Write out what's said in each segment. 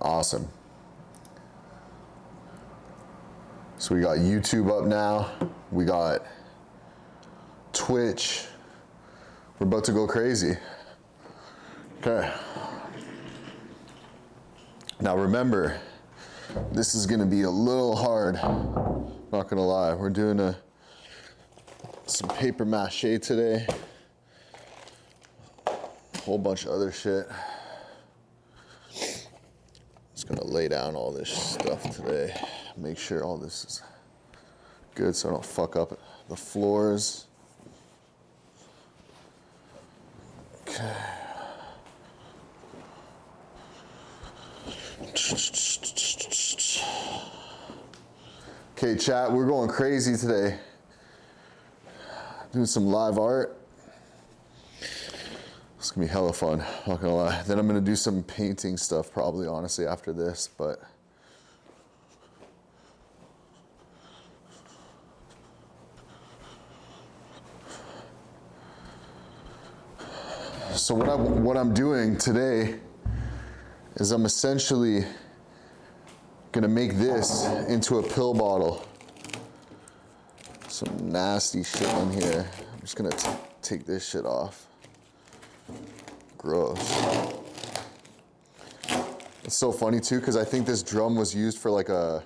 Awesome. So we got YouTube up now. We got Twitch. We're about to go crazy. Okay. Now remember, this is gonna be a little hard. Not gonna lie. We're doing some paper mache today. A whole bunch of other shit. Just gonna lay down all this stuff today. Make sure all this is good so I don't fuck up the floors. Okay. Okay, chat, we're going crazy today. Doing some live art. It's gonna be hella fun, not gonna lie. Then I'm gonna do some painting stuff probably, honestly, after this, but. So what I'm doing today is I'm essentially gonna make this into a pill bottle. Some nasty shit in here. I'm just gonna take this shit off. Gross. It's so funny too, because I think this drum was used for like I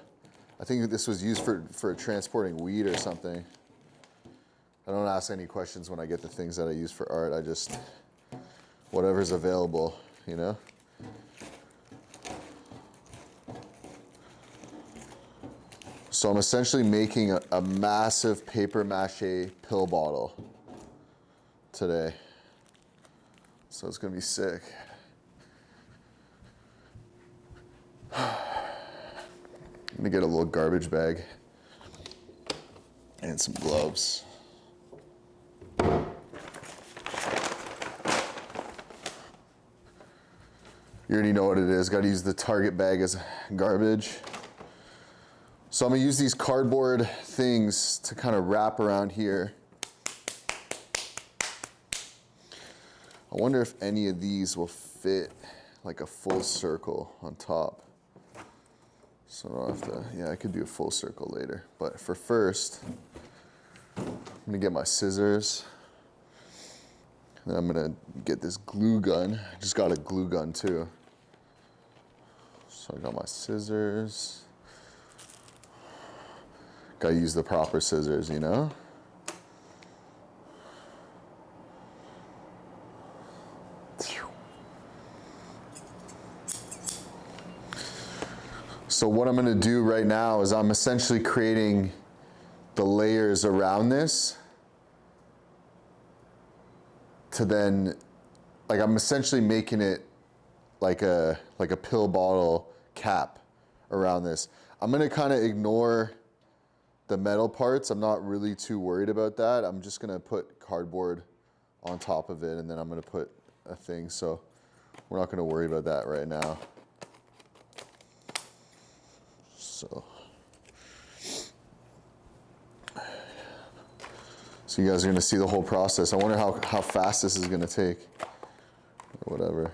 think this was used for transporting weed or something. I don't ask any questions when I get the things that I use for art. I just, whatever's available, you know? So I'm essentially making a massive paper mache pill bottle today. So it's gonna be sick. I'm gonna get a little garbage bag and some gloves. You already know what it is. Gotta use the Target bag as garbage. So I'm gonna use these cardboard things to kind of wrap around here. I wonder if any of these will fit like a full circle on top. So I don't have to, yeah, I could do a full circle later. But for first, I'm gonna get my scissors. Then I'm gonna get this glue gun. I just got a glue gun too. So I got my scissors. Gotta use the proper scissors, you know? So what I'm gonna do right now is I'm essentially creating the layers around this to then, like I'm essentially making it like a pill bottle cap around this. I'm gonna kind of ignore the metal parts. I'm not really too worried about that. I'm just gonna put cardboard on top of it and then I'm gonna put a thing. So we're not gonna worry about that right now. So you guys are gonna see the whole process. I wonder how fast this is gonna take, or whatever.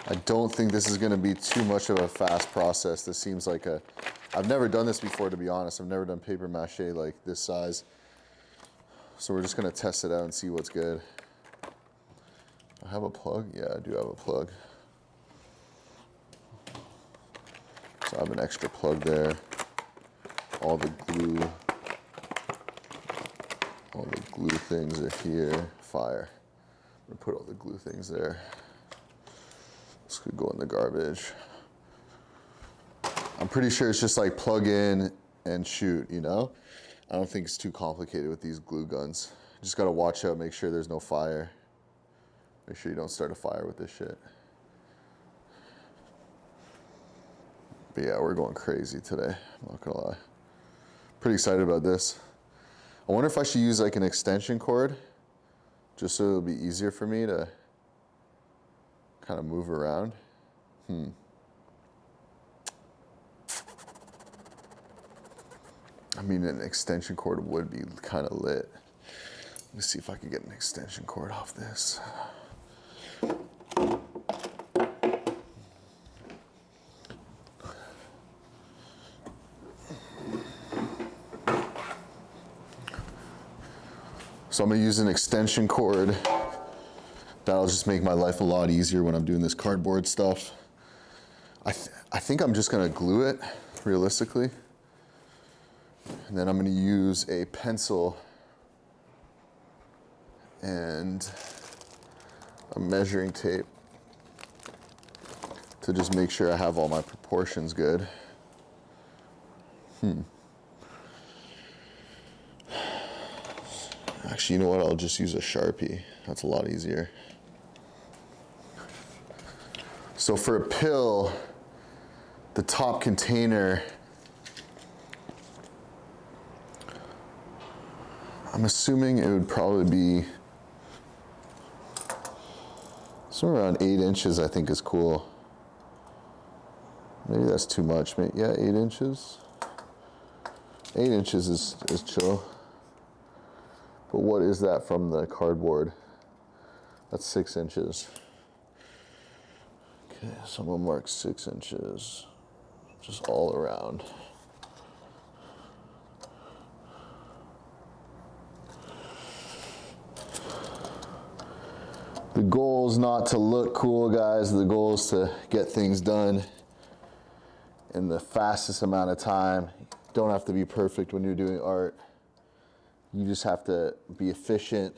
I don't think this is gonna be too much of a fast process. This seems like I've never done this before, to be honest. I've never done paper mache like this size. So we're just gonna test it out and see what's good. I have a plug? Yeah, I do have a plug. So I have an extra plug there. All the glue things are here. Fire. I'm gonna put all the glue things there. This could go in the garbage. I'm pretty sure it's just like plug in and shoot, you know? I don't think it's too complicated with these glue guns. Just gotta watch out, make sure there's no fire. Make sure you don't start a fire with this shit. But yeah, we're going crazy today, I'm not gonna lie. Pretty excited about this. I wonder if I should use like an extension cord, just so it'll be easier for me to kind of move around. I mean, an extension cord would be kind of lit. Let me see if I can get an extension cord off this. So I'm gonna use an extension cord. That'll just make my life a lot easier when I'm doing this cardboard stuff. I think I'm just gonna glue it, realistically. And then I'm gonna use a pencil and a measuring tape to just make sure I have all my proportions good. Actually, you know what? I'll just use a Sharpie. That's a lot easier. So for a pill, the top container, I'm assuming it would probably be somewhere around 8 inches, I think is cool. Maybe that's too much. Maybe, yeah, 8 inches. 8 inches is chill. But what is that from the cardboard? That's 6 inches. Okay, so I'm gonna mark 6 inches, just all around. The goal is not to look cool, guys. The goal is to get things done in the fastest amount of time. You don't have to be perfect when you're doing art. You just have to be efficient,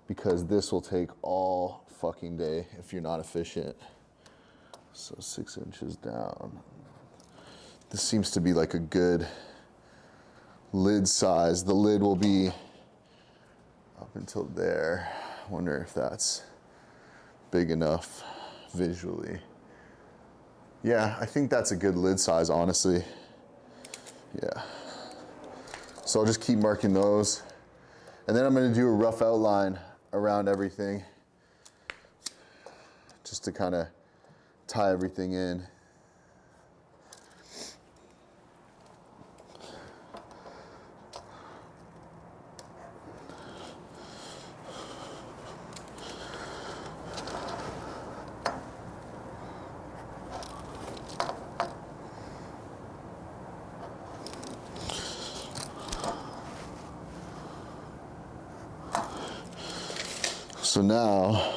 because this will take all fucking day if you're not efficient. So 6 inches down. This seems to be like a good lid size. The lid will be up until there. I wonder if that's big enough visually. Yeah, I think that's a good lid size, honestly. Yeah. So I'll just keep marking those. And then I'm gonna do a rough outline around everything, just to kind of tie everything in. So now,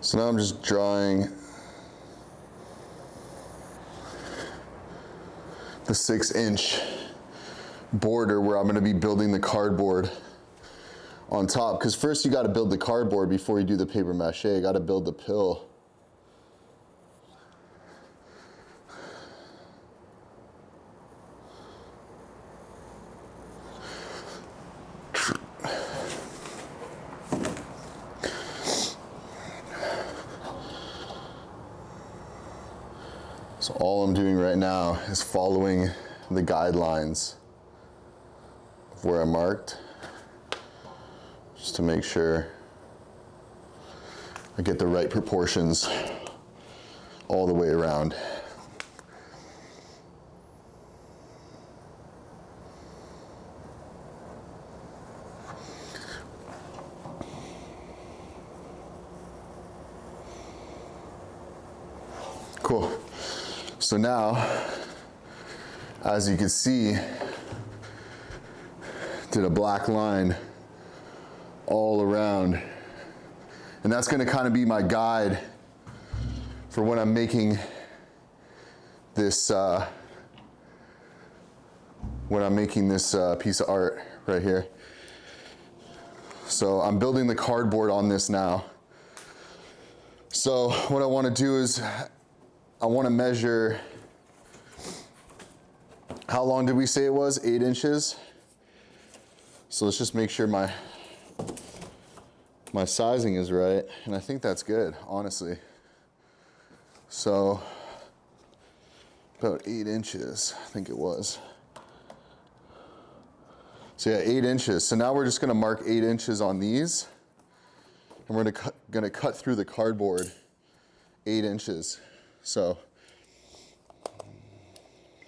So now I'm just drawing the 6-inch border where I'm gonna be building the cardboard on top. Because first you gotta build the cardboard before you do the paper mache. You gotta build the pill. So all I'm doing right now is following the guidelines of where I marked, just to make sure I get the right proportions all the way around. Cool. So now, as you can see, did a black line all around. And that's gonna kind of be my guide for when I'm making this, piece of art right here. So I'm building the cardboard on this now. So what I wanna do is, I want to measure, how long did we say it was? 8 inches. So let's just make sure my sizing is right, and I think that's good, honestly. So about 8 inches, I think it was. So yeah, 8 inches. So now we're just gonna mark 8 inches on these, and we're gonna cut through the cardboard 8 inches. So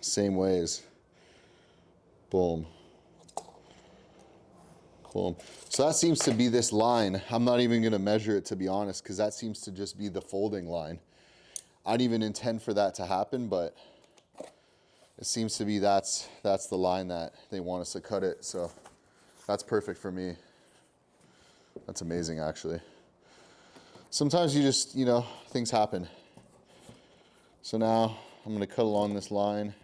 same ways. Boom. Boom. So that seems to be this line. I'm not even gonna measure it, to be honest, because that seems to just be the folding line. I didn't even intend for that to happen, but it seems to be that's the line that they want us to cut it. So that's perfect for me. That's amazing, actually. Sometimes you just, you know, things happen. So now I'm gonna cut along this line.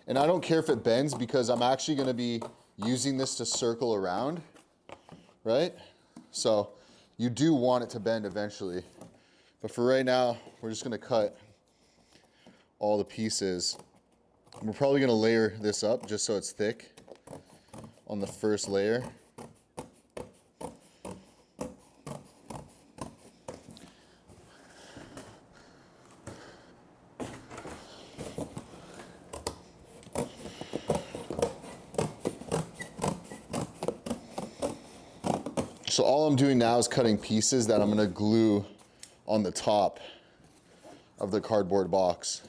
And I don't care if it bends, because I'm actually gonna be using this to circle around, right? So you do want it to bend eventually. But for right now, we're just gonna cut all the pieces. We're probably gonna layer this up just so it's thick on the first layer. So all I'm doing now is cutting pieces that I'm gonna glue on the top of the cardboard box.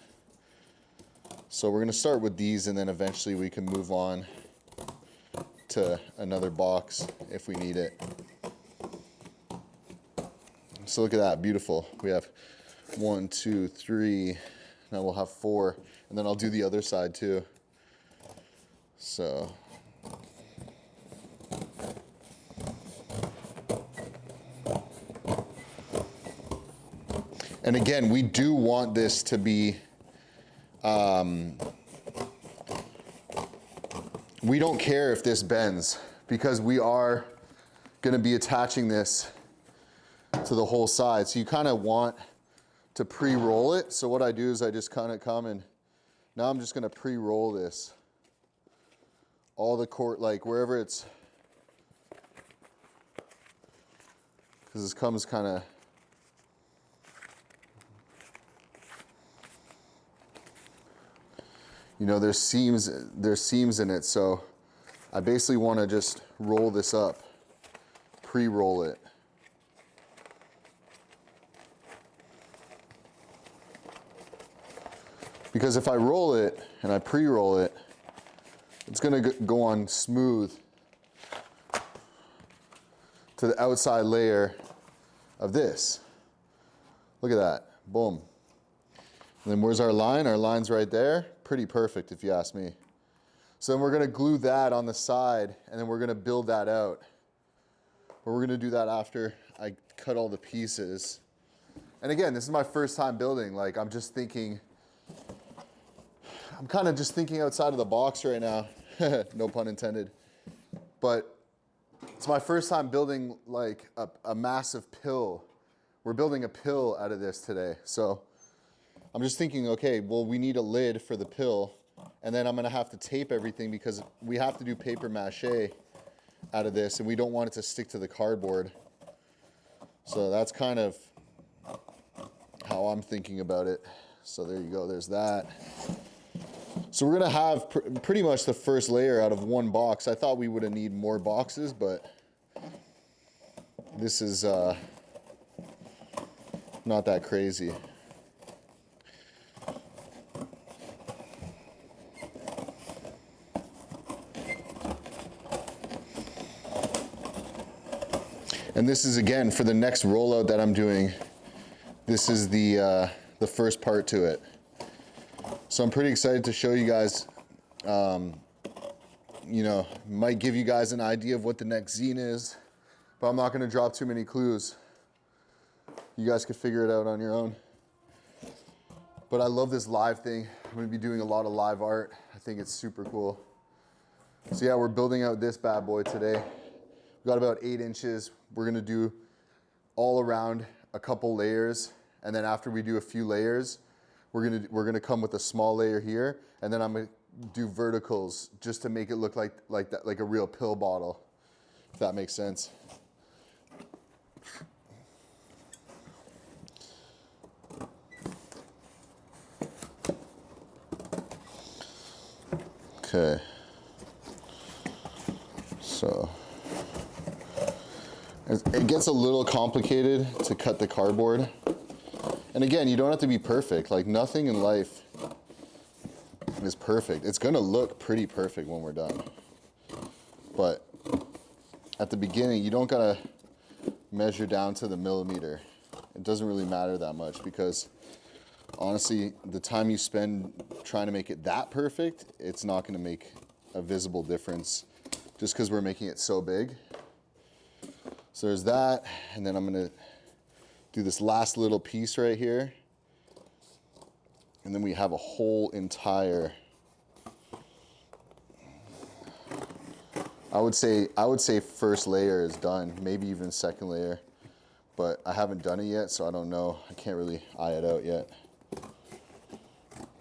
So we're gonna start with these, and then eventually we can move on to another box if we need it. So look at that, beautiful. We have 1, 2, 3, now we'll have 4, and then I'll do the other side too. So. And again, we do want this to be, we don't care if this bends, because we are gonna be attaching this to the whole side. So you kind of want to pre-roll it. So what I do is I just kind of come and now I'm just gonna pre-roll this. All the like wherever it's, because this comes kind of, you know, there's seams in it, so I basically want to just roll this up, pre-roll it. Because if I roll it and I pre-roll it, it's going to go on smooth to the outside layer of this. Look at that, boom. And then where's our line? Our line's right there. Pretty perfect, if you ask me. So then we're gonna glue that on the side, and then we're gonna build that out. But we're gonna do that after I cut all the pieces. And again, this is my first time building. Like, I'm kind of just thinking outside of the box right now. No pun intended. But it's my first time building like a massive pill. We're building a pill out of this today. So I'm just thinking, okay, well, we need a lid for the pill, and then I'm gonna have to tape everything because we have to do paper mache out of this, and we don't want it to stick to the cardboard. So that's kind of how I'm thinking about it. So there you go, there's that. So we're gonna have pretty much the first layer out of one box. I thought we would need more boxes, but this is not that crazy. And this is, again, for the next rollout that I'm doing, this is the first part to it. So I'm pretty excited to show you guys, you know, might give you guys an idea of what the next zine is, but I'm not gonna drop too many clues. You guys could figure it out on your own. But I love this live thing. I'm gonna be doing a lot of live art. I think it's super cool. So yeah, we're building out this bad boy today. We've got about 8 inches. We're gonna do all around a couple layers, and then after we do a few layers, we're gonna come with a small layer here, and then I'm do verticals just to make it look like that, like a real pill bottle, if that makes sense. Okay. So it gets a little complicated to cut the cardboard. And again, you don't have to be perfect. Like nothing in life is perfect. It's gonna look pretty perfect when we're done. But at the beginning, you don't gotta measure down to the millimeter. It doesn't really matter that much because honestly, the time you spend trying to make it that perfect, it's not gonna make a visible difference just because we're making it so big. So there's that, and then I'm gonna do this last little piece right here. And then we have a whole entire, I would say first layer is done, maybe even second layer, but I haven't done it yet, so I don't know. I can't really eye it out yet.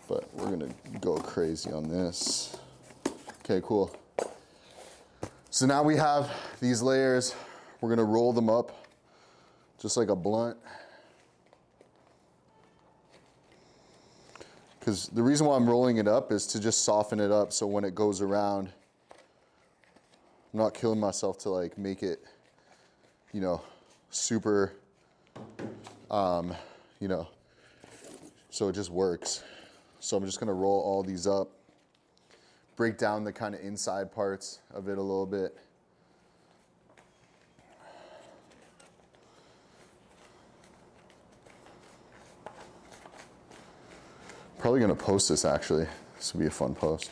But we're gonna go crazy on this. Okay, cool. So now we have these layers. We're gonna roll them up just like a blunt. Because the reason why I'm rolling it up is to just soften it up so when it goes around, I'm not killing myself to like make it, you know, super, you know, so it just works. So I'm just gonna roll all these up, break down the kind of inside parts of it a little bit. Probably gonna post this actually. This will be a fun post.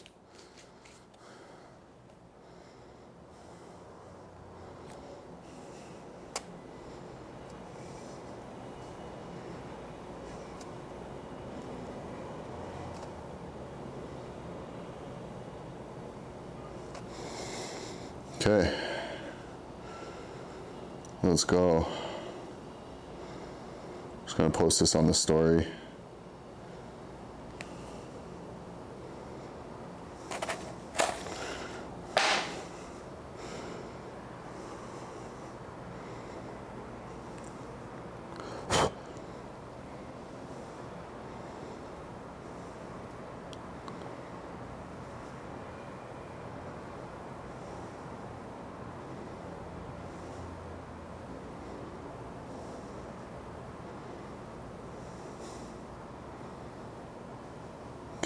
Okay, let's go. Just gonna post this on the story.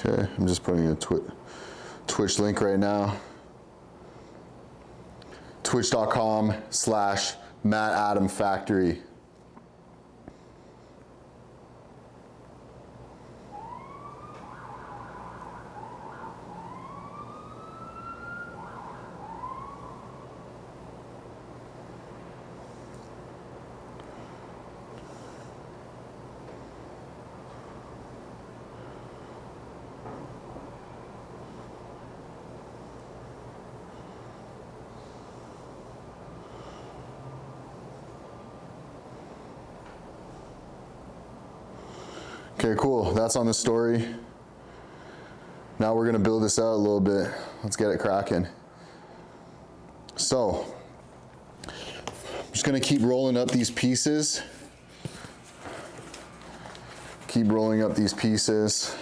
Okay, I'm just putting a Twitch link right now. Twitch.com/MattAdamFactory. Okay, cool. That's on the story. Now we're gonna build this out a little bit. Let's get it cracking. So, I'm just gonna keep rolling up these pieces. Keep rolling up these pieces,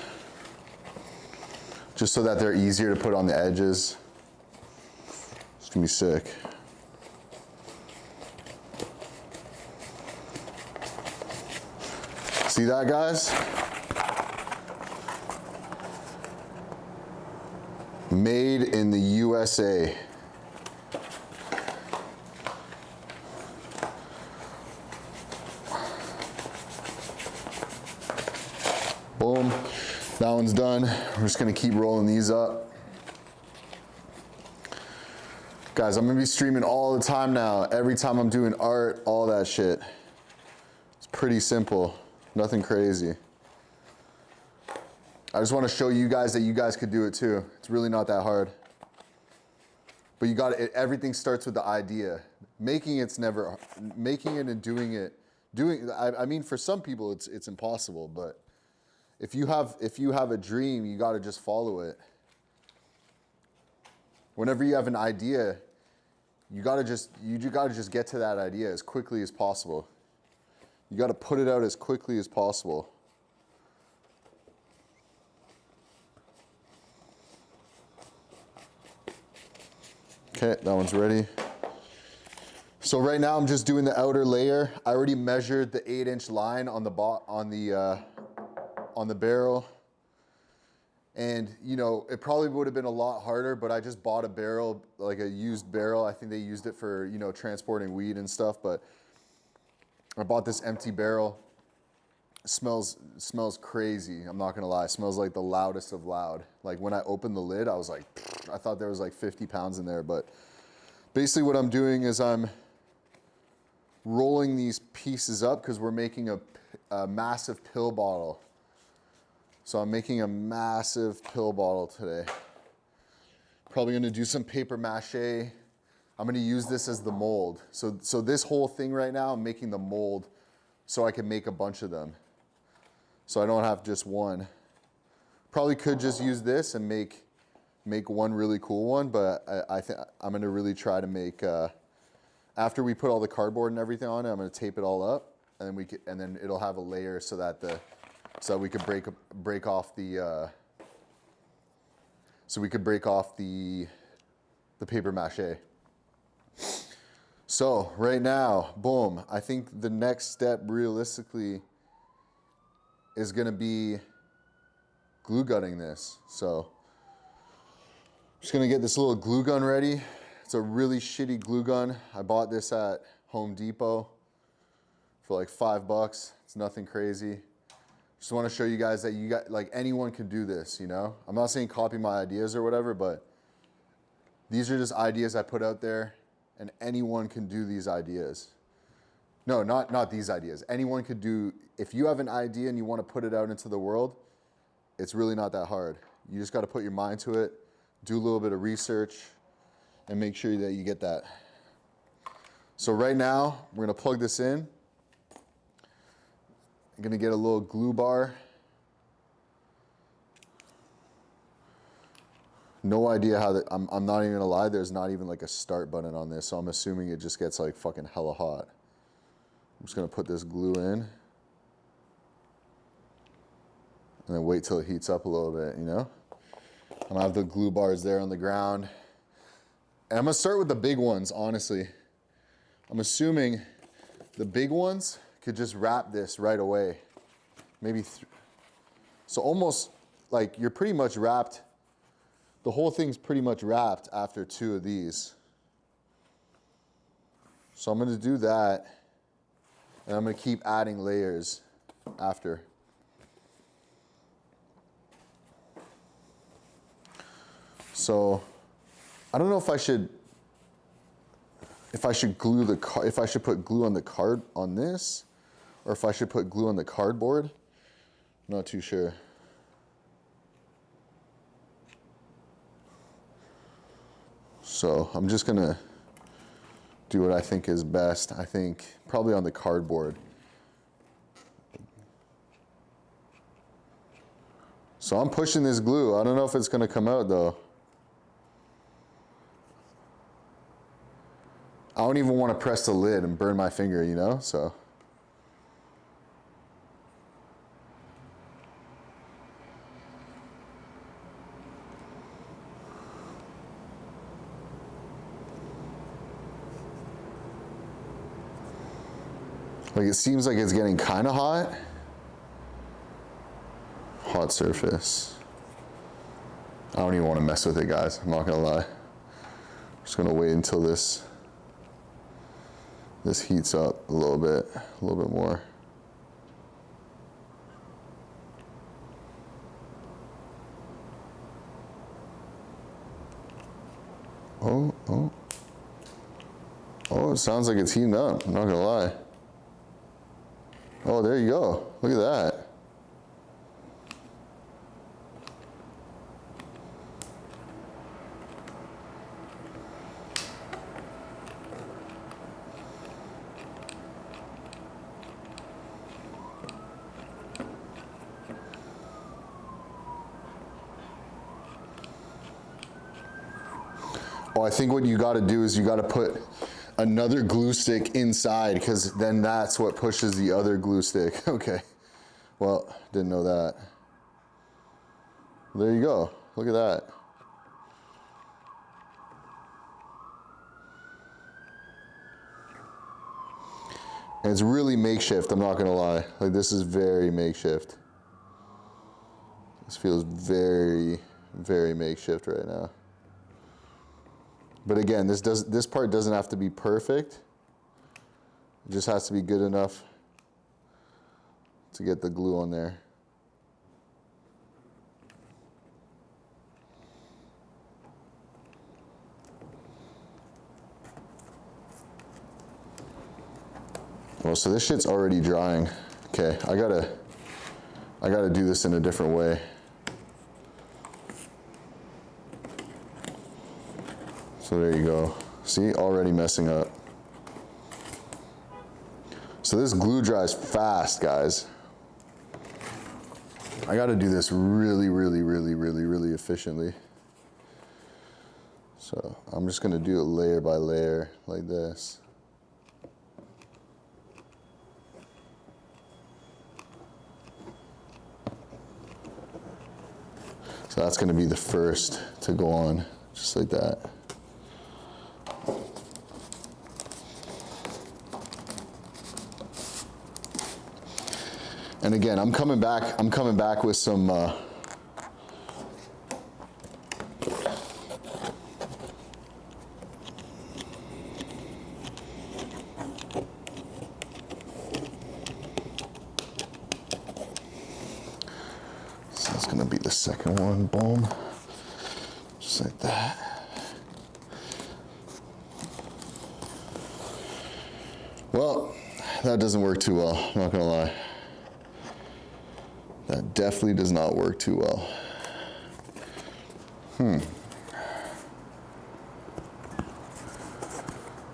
just so that they're easier to put on the edges. It's gonna be sick. See that, guys? Made in the USA. Boom, that one's done. We're just gonna keep rolling these up. Guys, I'm gonna be streaming all the time now. Every time I'm doing art, all that shit. It's pretty simple, nothing crazy. I just want to show you guys that you guys could do it too. It's really not that hard. But you got it. Everything starts with the idea. Making it and doing it. I mean, for some people it's impossible. But if you have a dream, you got to just follow it. Whenever you have an idea, you gotta just get to that idea as quickly as possible. You gotta put it out as quickly as possible. Okay, that one's ready. So right now I'm just doing the outer layer. I already measured the 8-inch line on the barrel. And you know, it probably would have been a lot harder, but I just bought a barrel, like a used barrel. I think they used it for, you know, transporting weed and stuff, but I bought this empty barrel. It smells crazy, I'm not gonna lie. It smells like the loudest of loud. Like when I opened the lid, I was like, I thought there was like 50 pounds in there, but basically what I'm doing is I'm rolling these pieces up because we're making a massive pill bottle. So I'm making a massive pill bottle today. Probably gonna do some paper mache. I'm gonna use this as the mold. So this whole thing right now, I'm making the mold so I can make a bunch of them. So I don't have just one. Probably could just use this and make one really cool one, but I think I'm gonna really try to make, after we put all the cardboard and everything on it, I'm gonna tape it all up, and then it'll have a layer so that we could break off the paper mache. So right now, boom, I think the next step realistically is gonna be glue gunning this. So I'm just gonna get this little glue gun ready. It's a really shitty glue gun. I bought this at Home Depot for like $5. It's nothing crazy. Just want to show you guys that like anyone can do this, you know? I'm not saying copy my ideas or whatever, but these are just ideas I put out there, and anyone can do these ideas. No, not these ideas. Anyone could do, if you have an idea and you want to put it out into the world, it's really not that hard. You just got to put your mind to it, do a little bit of research, and make sure that you get that. So right now, we're gonna plug this in. I'm gonna get a little glue bar. No idea how I'm not even gonna lie, there's not even like a start button on this, so I'm assuming it just gets like fucking hella hot. I'm just gonna put this glue in and then wait till it heats up a little bit, you know? I'm gonna have the glue bars there on the ground. And I'm gonna start with the big ones, honestly. I'm assuming the big ones could just wrap this right away. Maybe, so almost like you're pretty much wrapped. The whole thing's pretty much wrapped after 2 of these. So I'm gonna do that, and I'm gonna keep adding layers after. So I don't know if I should glue if I should put glue on the card on this, or if I should put glue on the cardboard. I'm not too sure. So I'm just gonna do what I think is best. I think probably on the cardboard. So I'm pushing this glue. I don't know if it's gonna come out though. I don't even want to press the lid and burn my finger, you know, so. Like it seems like it's getting kind of hot. Hot surface. I don't even want to mess with it, guys. I'm not gonna lie. I'm just gonna wait until this heats up a little bit more. Oh, it sounds like it's heating up. I'm not gonna lie. Oh, there you go. Look at that. I think what you gotta do is you gotta put another glue stick inside, because then that's what pushes the other glue stick. Okay, well, didn't know that. There you go, look at that. And it's really makeshift, I'm not gonna lie. Like, this is very makeshift. This feels very, very makeshift right now. But again, this part doesn't have to be perfect. It just has to be good enough to get the glue on there. Well, so this shit's already drying. Okay, I gotta do this in a different way. So there you go. See, already messing up. So this glue dries fast, guys. I gotta do this really, really, really, really, really efficiently. So I'm just gonna do it layer by layer like this. So that's gonna be the first to go on, just like that. And again, I'm coming back with some so that's gonna be the second one, boom, just like that. Well, that doesn't work too well, I'm not gonna lie. That definitely does not work too well.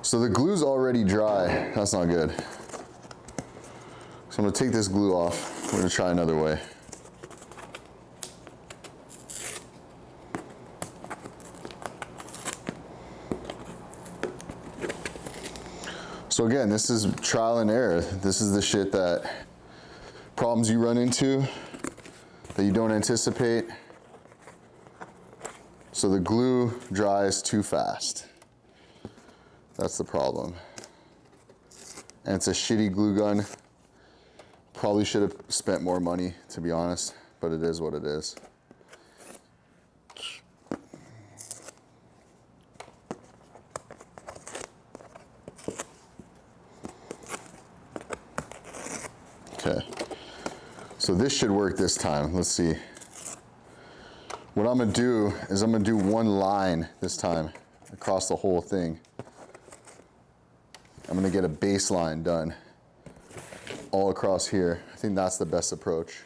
So the glue's already dry. That's not good. So I'm gonna take this glue off. We're gonna try another way. So again, this is trial and error. This is the shit that problems you run into that you don't anticipate. So the glue dries too fast. That's the problem. And it's a shitty glue gun. Probably should have spent more money, to be honest, but it is what it is. Okay. So this should work this time. Let's see. What I'm gonna do is I'm gonna do one line this time across the whole thing. I'm gonna get a baseline done all across here. I think that's the best approach,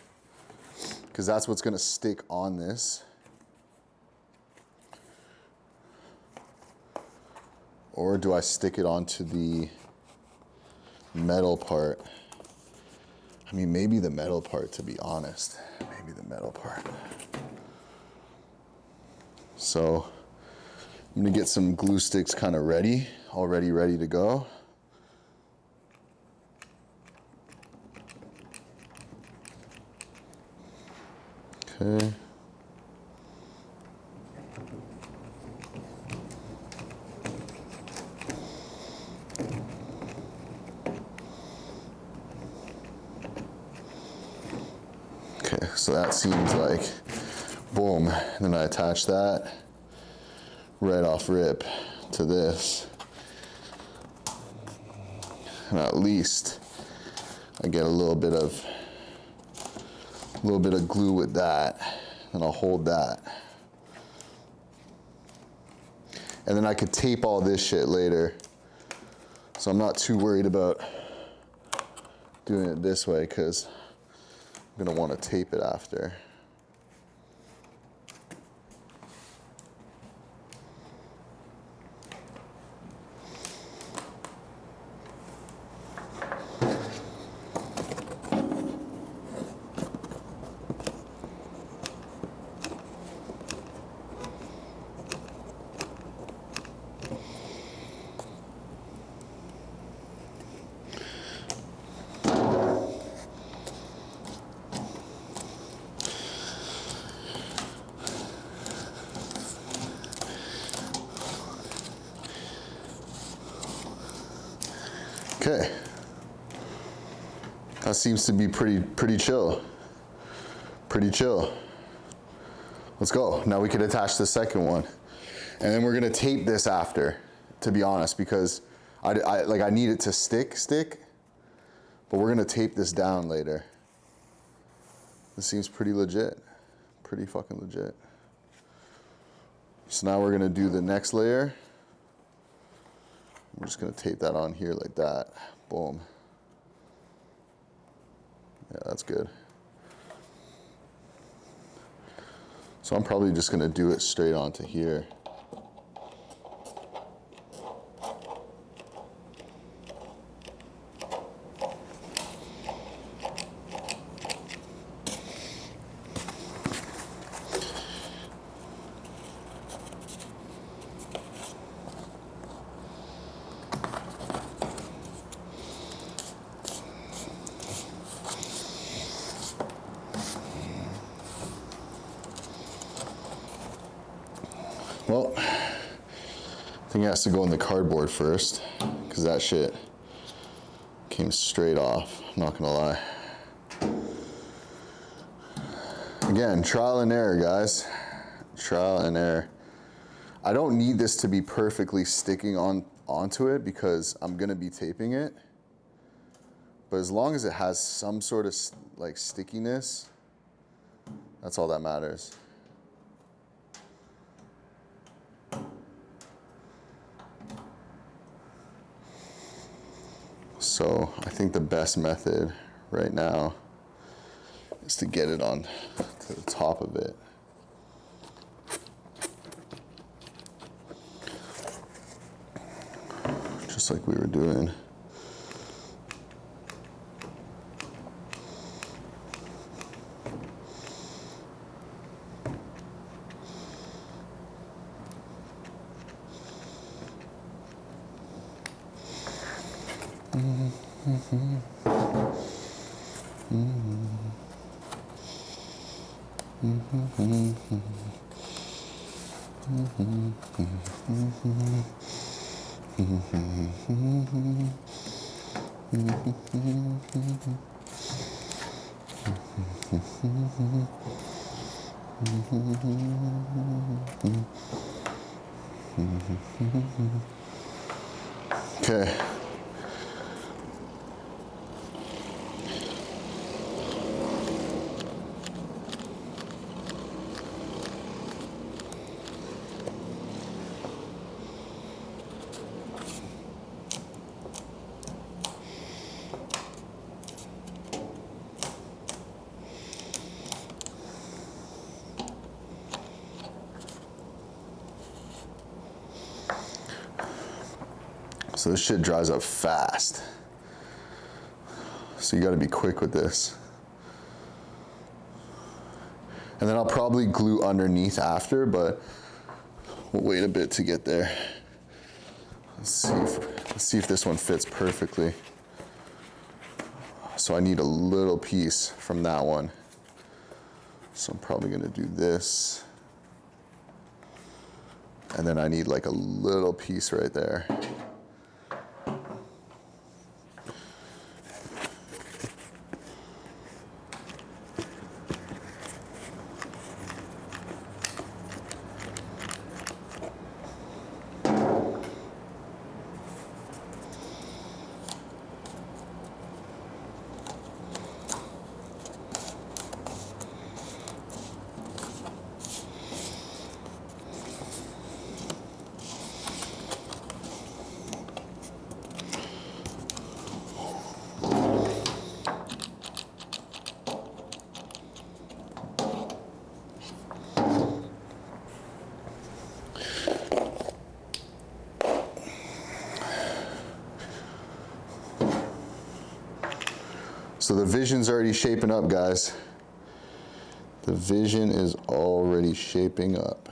because that's what's gonna stick on this. Or do I stick it onto the metal part? I mean, maybe the metal part, to be honest. Maybe the metal part. So I'm gonna get some glue sticks kind of ready, already ready to go. Okay. Okay, so that seems like, boom, then I attach that right off rip to this. And at least I get a little bit of glue with that, and I'll hold that. And then I could tape all this shit later. So I'm not too worried about doing it this way, because I'm gonna want to tape it after. Okay. That seems to be pretty chill. Pretty chill. Let's go. Now we can attach the second one. And then we're gonna tape this after, to be honest, because I need it to stick, but we're gonna tape this down later. This seems pretty legit, pretty fucking legit. So now we're gonna do the next layer. We're just gonna tape that on here like that, boom. Yeah, that's good. So I'm probably just gonna do it straight onto here. Well, I think it has to go in the cardboard first, because that shit came straight off, I'm not gonna lie. Again, trial and error, guys. Trial and error. I don't need this to be perfectly sticking onto it because I'm gonna be taping it. But as long as it has some sort of like stickiness, that's all that matters. So I think the best method right now is to get it on to the top of it. Just like we were doing. Okay. So this shit dries up fast. So you gotta be quick with this. And then I'll probably glue underneath after, but we'll wait a bit to get there. Let's see if this one fits perfectly. So I need a little piece from that one. So I'm probably gonna do this. And then I need like a little piece right there. So the vision's already shaping up, guys. The vision is already shaping up.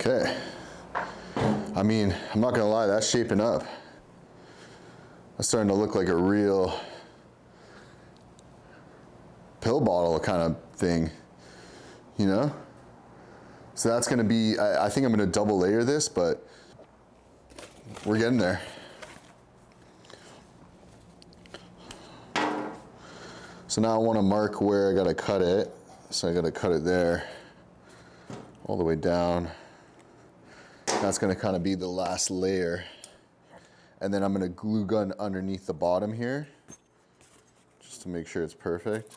Okay. I mean, I'm not gonna lie, that's shaping up. That's starting to look like a real pill bottle kind of thing, you know? So that's gonna be, I think I'm gonna double layer this, but we're getting there. So now I wanna mark where I gotta cut it. So I gotta cut it there, all the way down. That's gonna kind of be the last layer. And then I'm gonna glue gun underneath the bottom here, just to make sure it's perfect.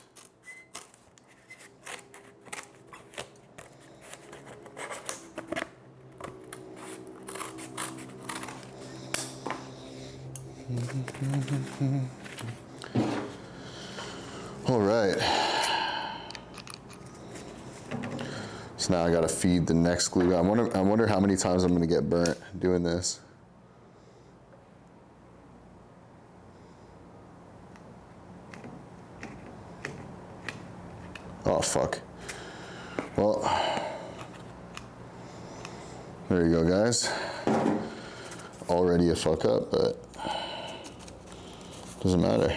All right. So now I gotta feed the next glue gun. I wonder how many times I'm gonna get burnt doing this. Oh, fuck. Well, there you go, guys. Already a fuck up, but doesn't matter.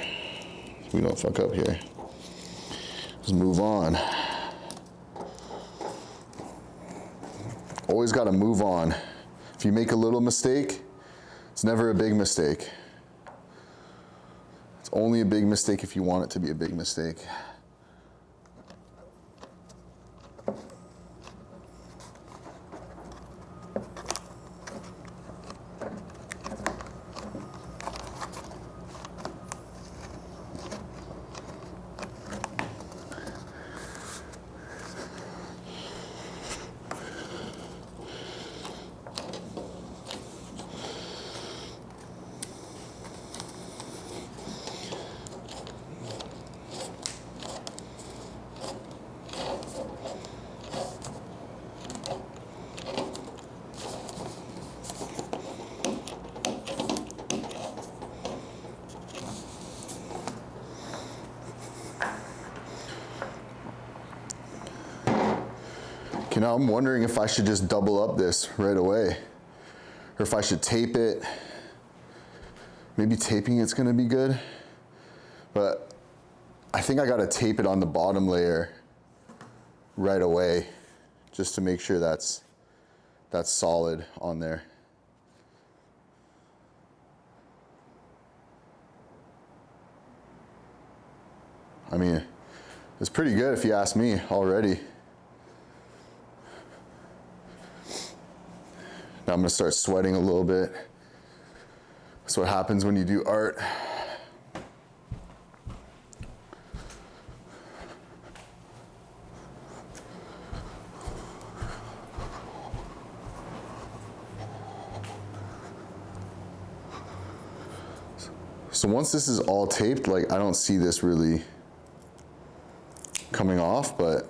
We don't fuck up here. Let's move on. Always gotta move on. If you make a little mistake, it's never a big mistake. It's only a big mistake if you want it to be a big mistake. You know, I'm wondering if I should just double up this right away, or if I should tape it. Maybe taping it's gonna be good, but I think I gotta tape it on the bottom layer right away, just to make sure that's solid on there. I mean, it's pretty good if you ask me already. Now I'm gonna start sweating a little bit. That's what happens when you do art. So once this is all taped, like I don't see this really coming off, but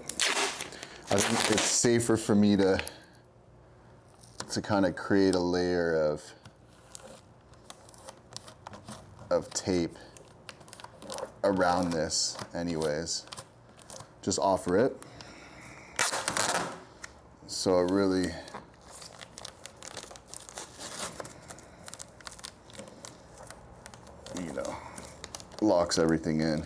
I think it's safer for me to kind of create a layer of tape around this anyways. Just off rip. So it really locks everything in.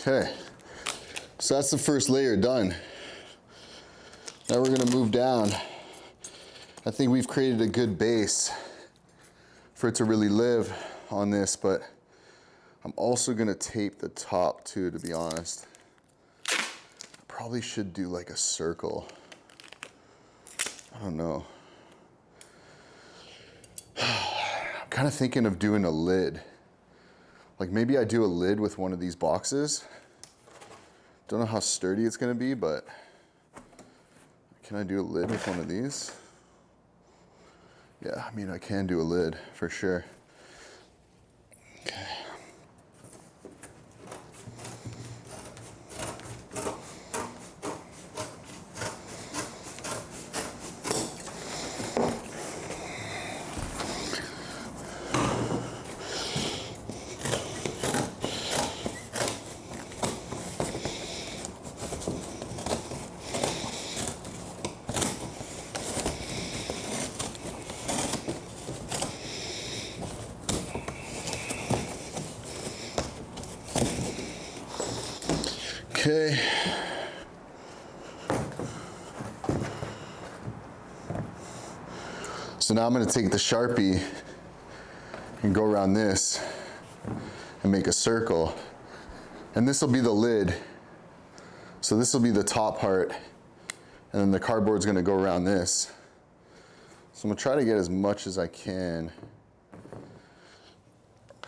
Okay, so that's the first layer done. Now we're gonna move down. I think we've created a good base for it to really live on this, but I'm also gonna tape the top too, to be honest. Probably should do like a circle. I don't know. I'm kind of thinking of doing a lid. Like maybe I do a lid with one of these boxes. Don't know how sturdy it's gonna be, but can I do a lid with one of these? Yeah, I mean, I can do a lid for sure. Okay. Okay. So now I'm going to take the Sharpie and go around this and make a circle. And this will be the lid. So this will be the top part. And then the cardboard's going to go around this. So I'm going to try to get as much as I can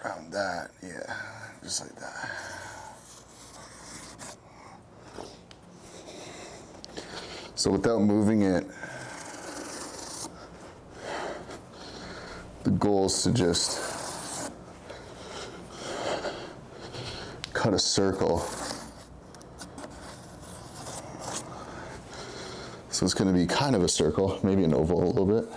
around that. Yeah, just like that. So without moving it, the goal is to just cut a circle. So it's going to be kind of a circle, maybe an oval a little bit.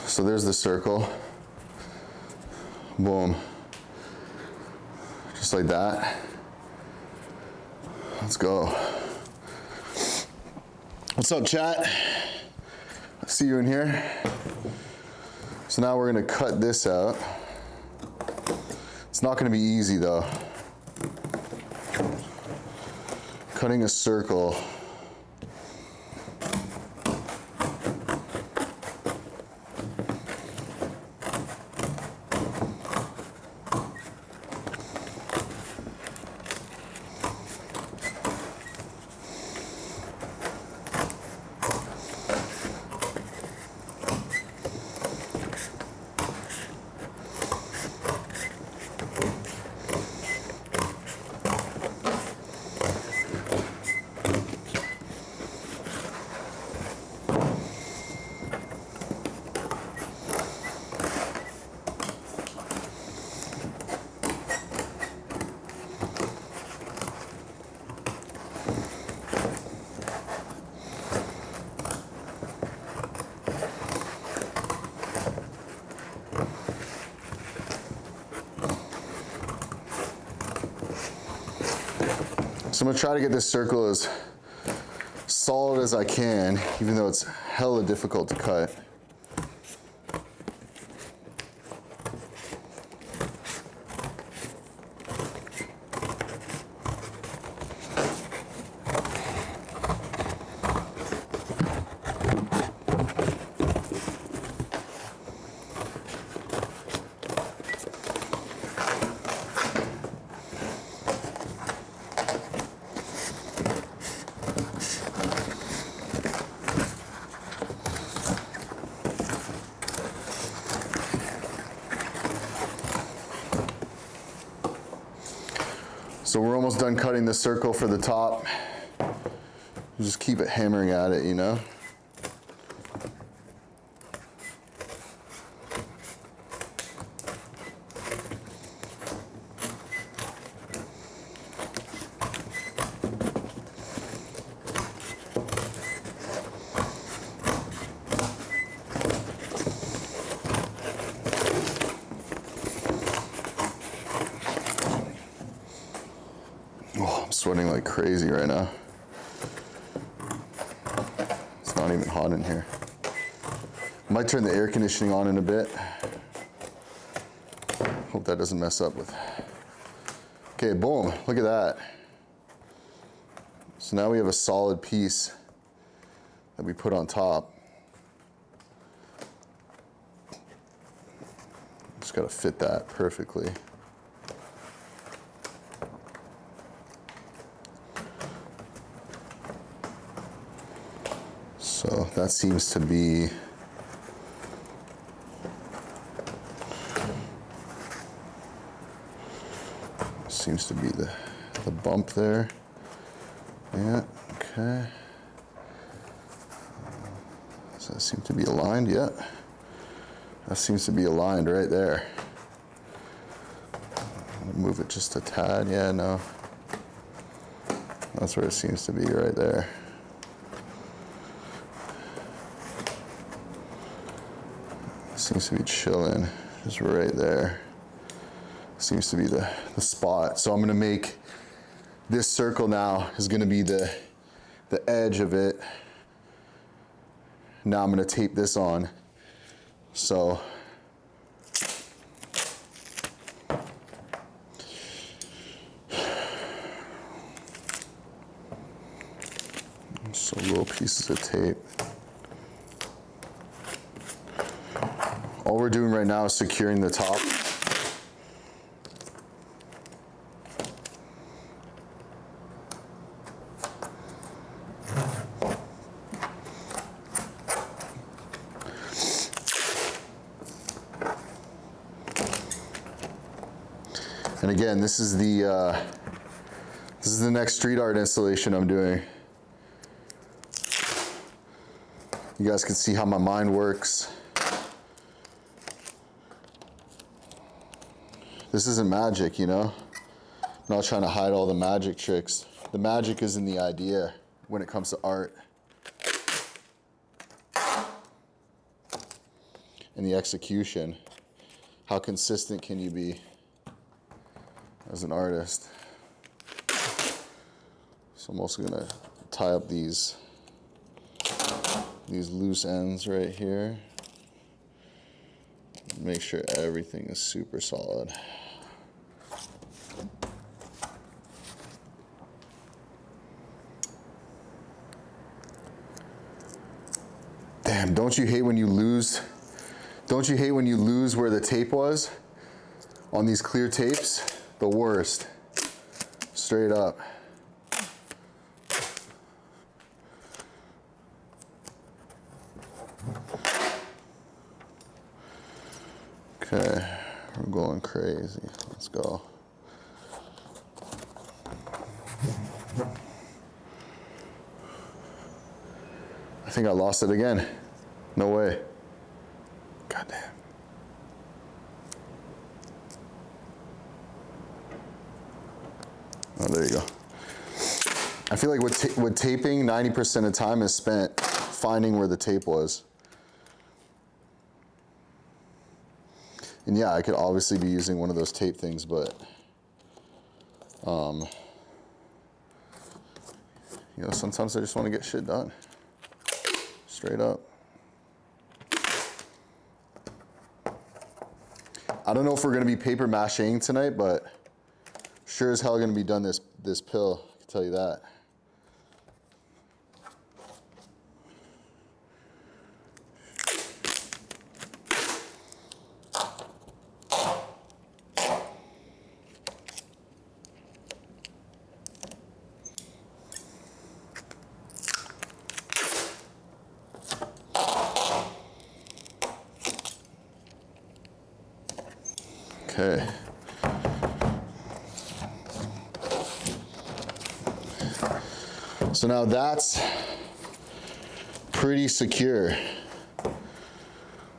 So there's the circle, boom, just like that. Let's go. What's up, chat? I see you in here. So now we're gonna cut this out. It's not gonna be easy though. Cutting a circle. So I'm gonna try to get this circle as solid as I can, even though it's hella difficult to cut. So we're almost done cutting the circle for the top. Just keep it hammering at it, you know? I'm sweating like crazy right now. It's not even hot in here. Might turn the air conditioning on in a bit. Hope that doesn't mess up with. Okay, boom, look at that. So now we have a solid piece that we put on top. Just gotta fit that perfectly. So that seems to be the bump there. Yeah, okay. Does that seem to be aligned? Yeah. That seems to be aligned right there. Move it just a tad. Yeah, no. That's where it seems to be, right there. Seems to be chilling, just right there. Seems to be the spot. So I'm gonna make this circle now is gonna be the edge of it. Now I'm gonna tape this on. So little pieces of tape. All we're doing right now is securing the top. And again, this is the next street art installation I'm doing. You guys can see how my mind works. This isn't magic, you know? I'm not trying to hide all the magic tricks. The magic is in the idea when it comes to art. And the execution. How consistent can you be as an artist? So I'm also gonna tie up these loose ends right here. Make sure everything is super solid. Damn, don't you hate when you lose? Don't you hate when you lose where the tape was on these clear tapes? The worst. Straight up. Okay, we're going crazy. Let's go. I think I lost it again. No way. Goddamn. Oh, there you go. I feel like with taping, 90% of the time is spent finding where the tape was. And yeah, I could obviously be using one of those tape things, but you know, sometimes I just want to get shit done. Straight up. I don't know if we're gonna be paper mâching tonight, but sure as hell gonna be done this pill, I can tell you that. Okay. So now that's pretty secure.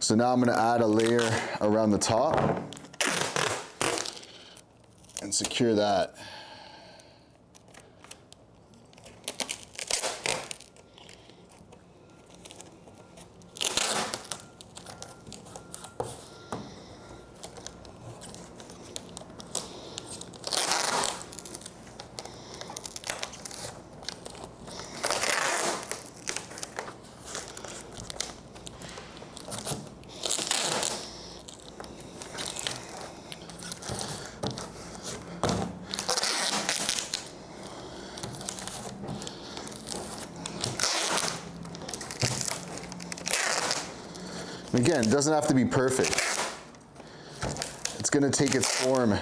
So now I'm gonna add a layer around the top and secure that. Again, it doesn't have to be perfect. It's gonna take its form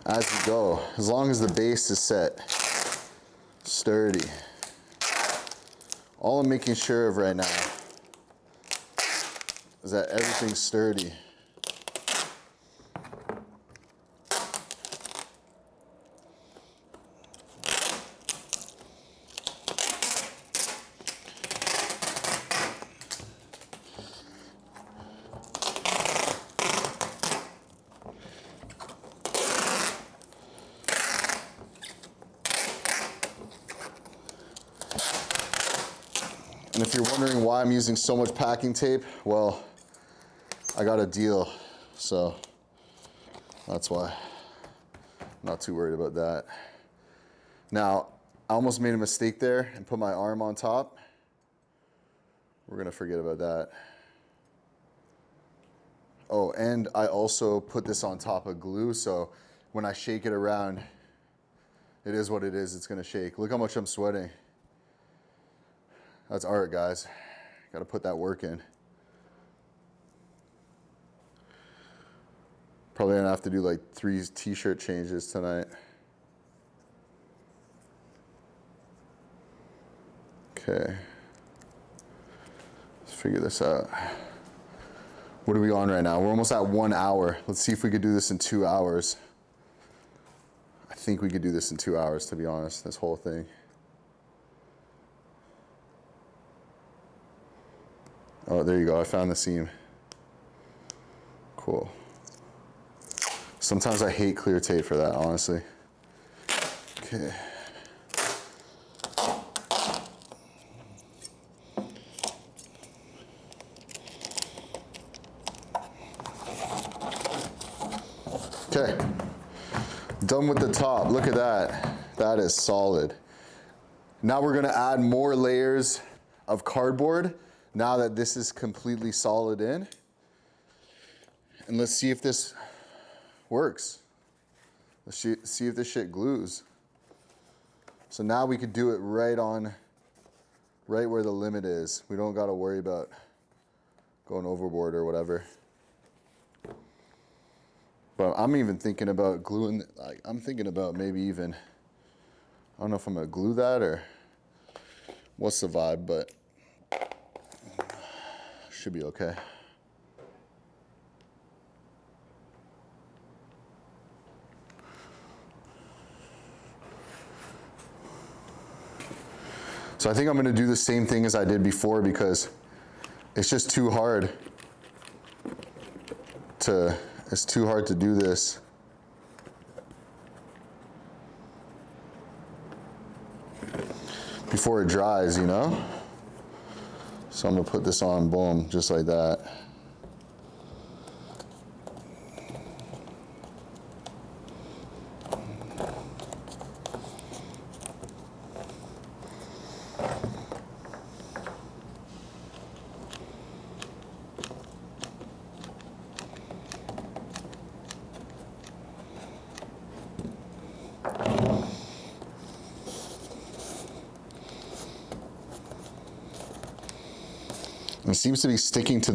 as you go, as long as the base is set, sturdy. All I'm making sure of right now is that everything's sturdy. And if you're wondering why I'm using so much packing tape, well, I got a deal, so that's why. I'm not too worried about that. Now, I almost made a mistake there and put my arm on top. We're gonna forget about that. Oh, and I also put this on top of glue, so when I shake it around, it is what it is, it's gonna shake. Look how much I'm sweating. That's art, guys. Gotta put that work in. Probably gonna have to do like 3 t-shirt changes tonight. Okay. Let's figure this out. What are we on right now? We're almost at 1 hour. Let's see if we could do this in 2 hours. I think we could do this in 2 hours, to be honest, this whole thing. Oh, there you go, I found the seam. Cool. Sometimes I hate clear tape for that, honestly. Okay. Okay, done with the top. Look at that. That is solid. Now we're gonna add more layers of cardboard now that this is completely solid in. And let's see if this works. Let's see if this shit glues. So now we could do it right where the limit is. We don't gotta worry about going overboard or whatever. But I'm even thinking about gluing, like I'm thinking about maybe even, I don't know if I'm gonna glue that or what's the vibe, but should be okay. So I think I'm gonna do the same thing as I did before because it's just too hard to do this. Before it dries, you know? So I'm gonna put this on, boom, just like that. It seems to be sticking to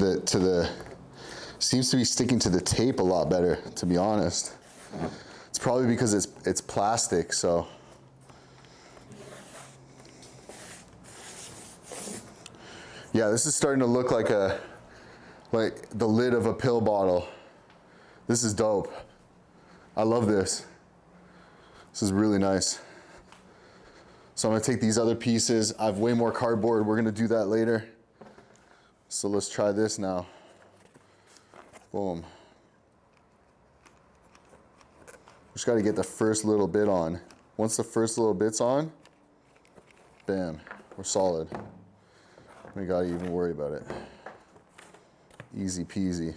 the tape a lot better, to be honest. It's probably because it's plastic, so. Yeah, this is starting to look like the lid of a pill bottle. This is dope. I love this. This is really nice. So I'm gonna take these other pieces. I have way more cardboard. We're gonna do that later. So let's try this now. Boom. Just gotta get the first little bit on. Once the first little bit's on, bam, we're solid. We gotta even worry about it. Easy peasy.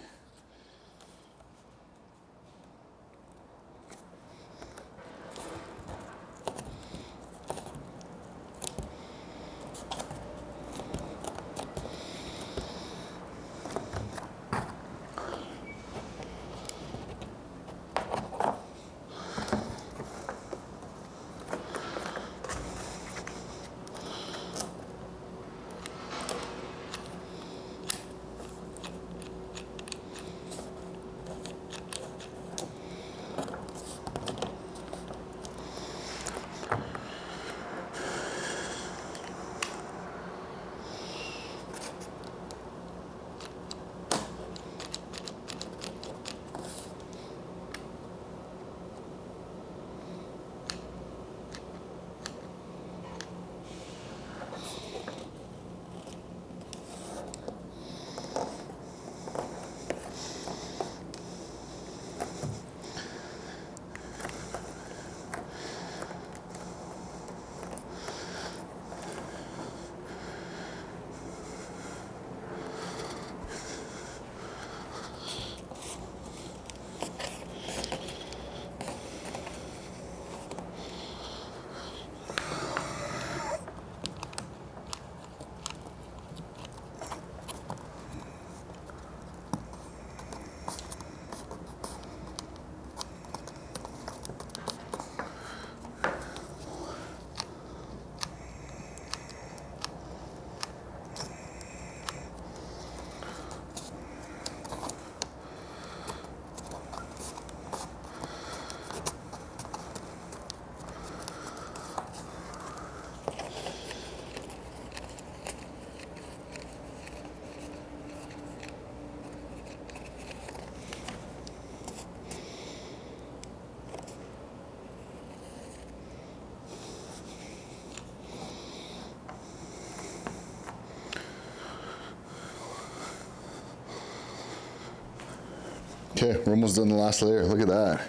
Okay, we're almost done the last layer. Look at that.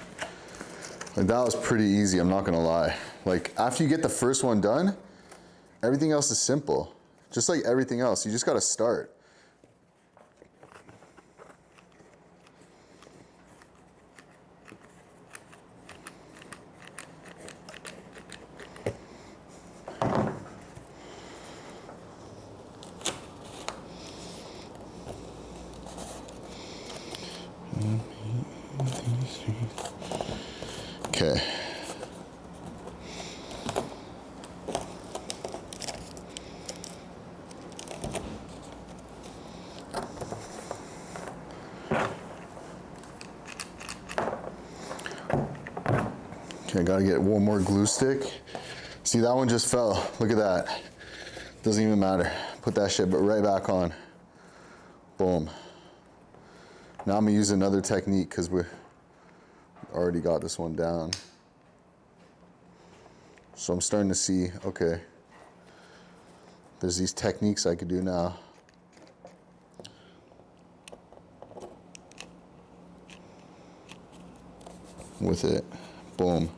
Like, that was pretty easy, I'm not gonna lie. Like, after you get the first one done, everything else is simple. Just like everything else, you just gotta start. Okay. Okay, I gotta get one more glue stick. See, that one just fell. Look at that. Doesn't even matter. Put that shit right back on. Boom. Now I'm gonna use another technique because we already got this one down. So I'm starting to see, okay, there's these techniques I could do now. With it, boom,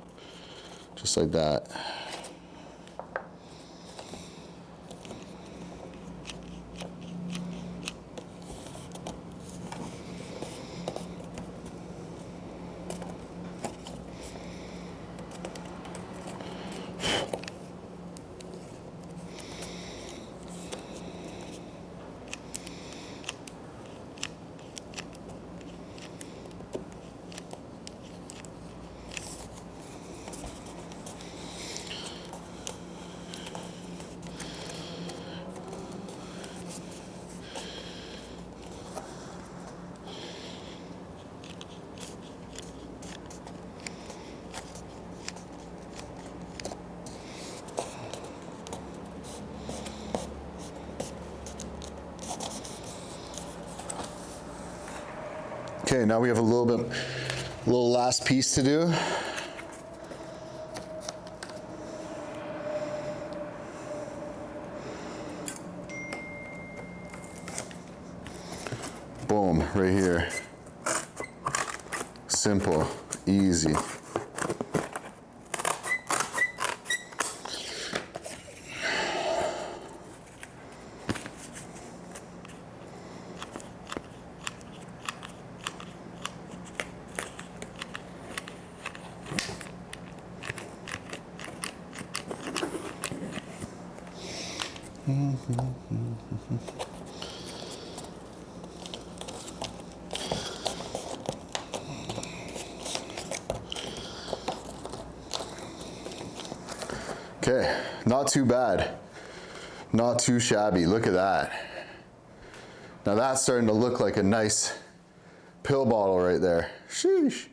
just like that. Okay, now we have a little last piece to do. Boom, right here. Simple, easy. Okay, not too bad. Not too shabby, look at that. Now that's starting to look like a nice pill bottle right there. Sheesh.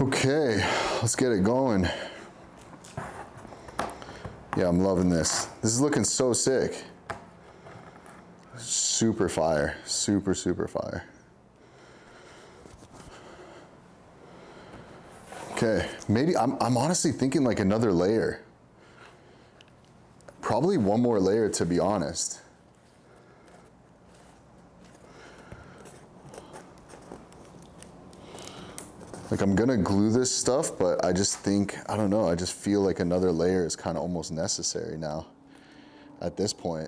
Okay, let's get it going. Yeah, I'm loving this. This is looking so sick. Super fire, super, super fire. Okay, maybe I'm honestly thinking like another layer. Probably one more layer, to be honest. Like I'm gonna glue this stuff, but I just think, I don't know, I just feel like another layer is kind of almost necessary now at this point.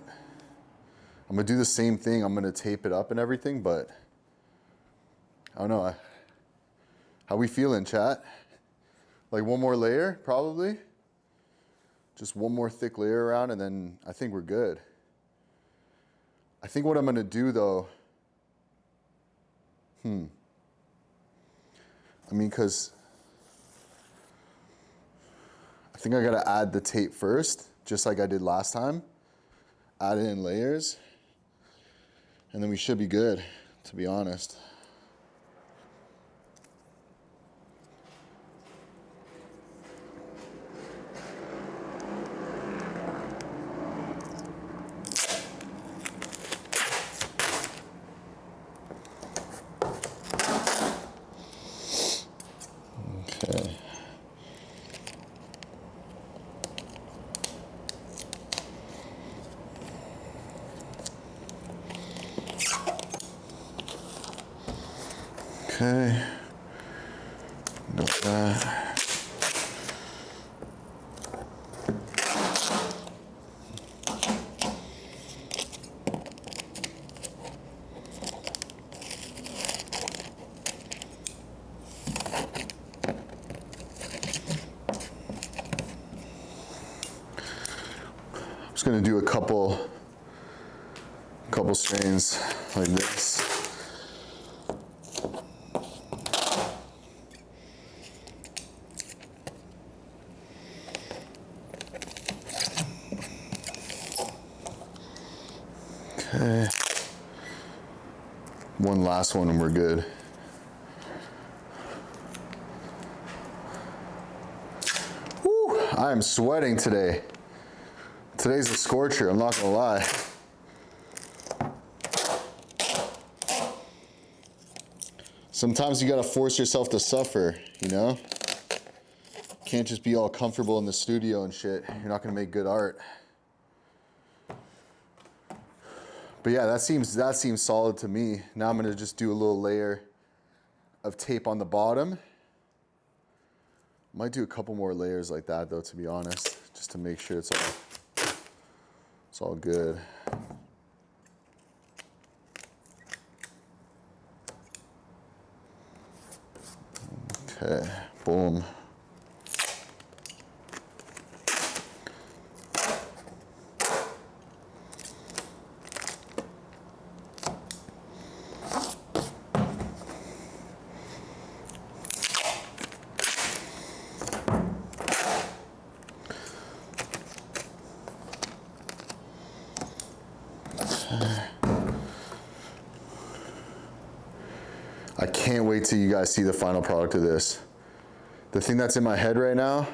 I'm gonna do the same thing. I'm gonna tape it up and everything, but I don't know. How we feeling, chat? Like one more layer, probably? Just one more thick layer around and then I think we're good. I think what I'm gonna do though, I mean, cause I think I gotta add the tape first, just like I did last time. Add it in layers, and then we should be good, to be honest. Okay. Okay. Got that. I'm just gonna do a couple strains like this. Okay. One last one and we're good. Woo, I am sweating today. Today's a scorcher, I'm not gonna lie. Sometimes you gotta force yourself to suffer, you know? Can't just be all comfortable in the studio and shit. You're not gonna make good art. But yeah, that seems solid to me. Now I'm gonna just do a little layer of tape on the bottom. Might do a couple more layers like that though, to be honest, just to make sure it's all good. Okay, boom. I can't wait till you guys see the final product of this. The thing that's in my head right now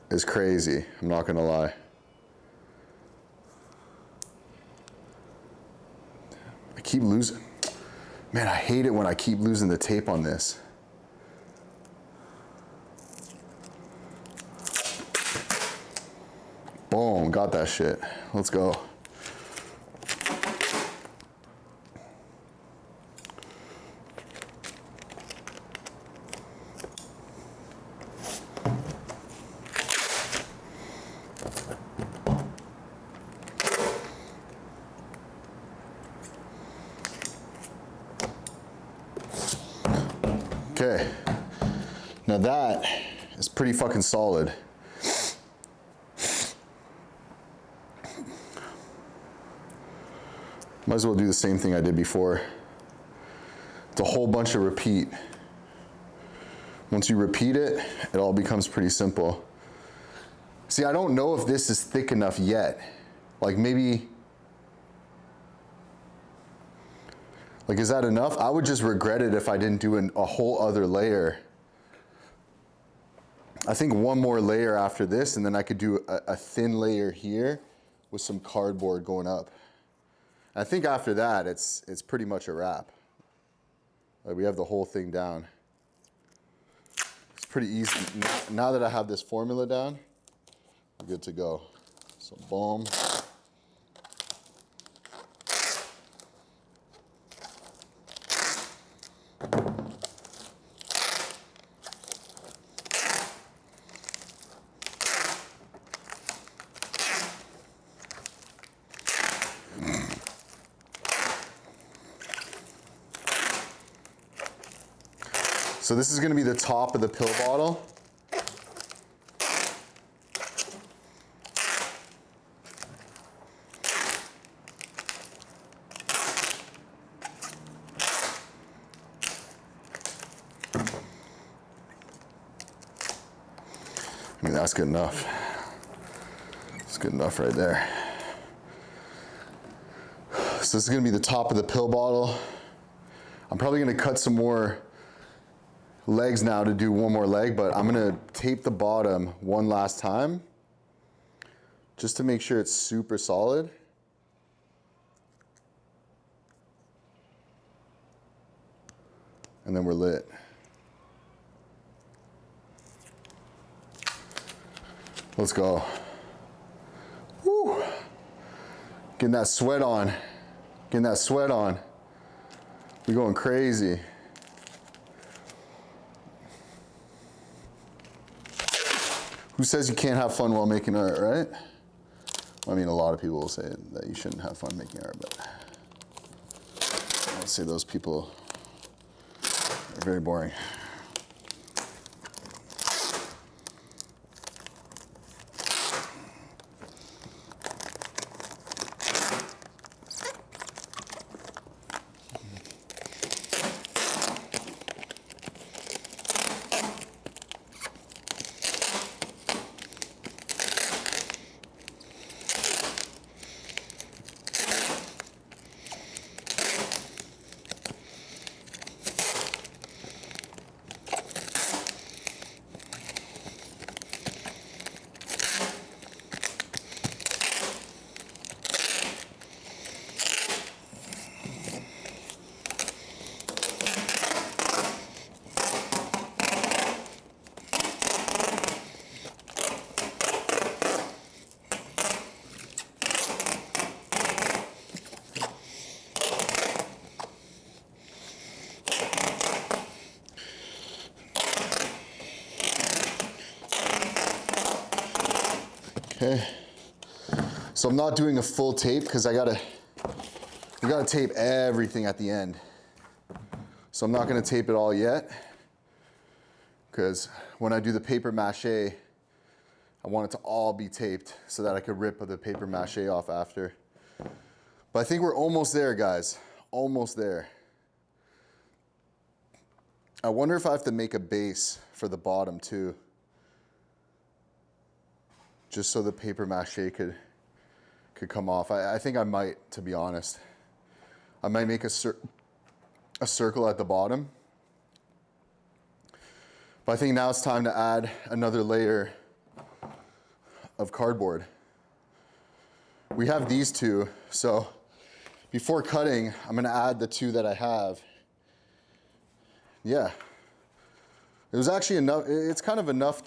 is crazy, I'm not gonna lie. I keep losing. Man, I hate it when I keep losing the tape on this. Boom, got that shit. Let's go. Okay, now that is pretty fucking solid. Might as well do the same thing I did before. It's a whole bunch of repeat. Once you repeat it, it all becomes pretty simple. See, I don't know if this is thick enough yet. Like maybe, like is that enough? I would just regret it if I didn't do a whole other layer. I think one more layer after this, and then I could do a thin layer here with some cardboard going up. I think after that, it's pretty much a wrap. Like we have the whole thing down. It's pretty easy. Now that I have this formula down, I'm good to go. So boom. So this is gonna be the top of the pill bottle. I mean, that's good enough. It's good enough right there. So this is gonna be the top of the pill bottle. I'm probably gonna cut some more legs now to do one more leg, but I'm gonna tape the bottom one last time just to make sure it's super solid. And then we're lit. Let's go. Woo. Getting that sweat on. Getting that sweat on. We're going crazy. Who says you can't have fun while making art, right? I mean, a lot of people will say that you shouldn't have fun making art, but I would say those people are very boring. Okay, so I'm not doing a full tape because we gotta tape everything at the end. So I'm not gonna tape it all yet because when I do the paper mache, I want it to all be taped so that I could rip the paper mache off after. But I think we're almost there, guys, almost there. I wonder if I have to make a base for the bottom too, just so the paper mache could come off. I think I might, to be honest. I might make a a circle at the bottom. But I think now it's time to add another layer of cardboard. We have these two, so before cutting, I'm gonna add the two that I have. Yeah, it was actually enough. It's kind of enough.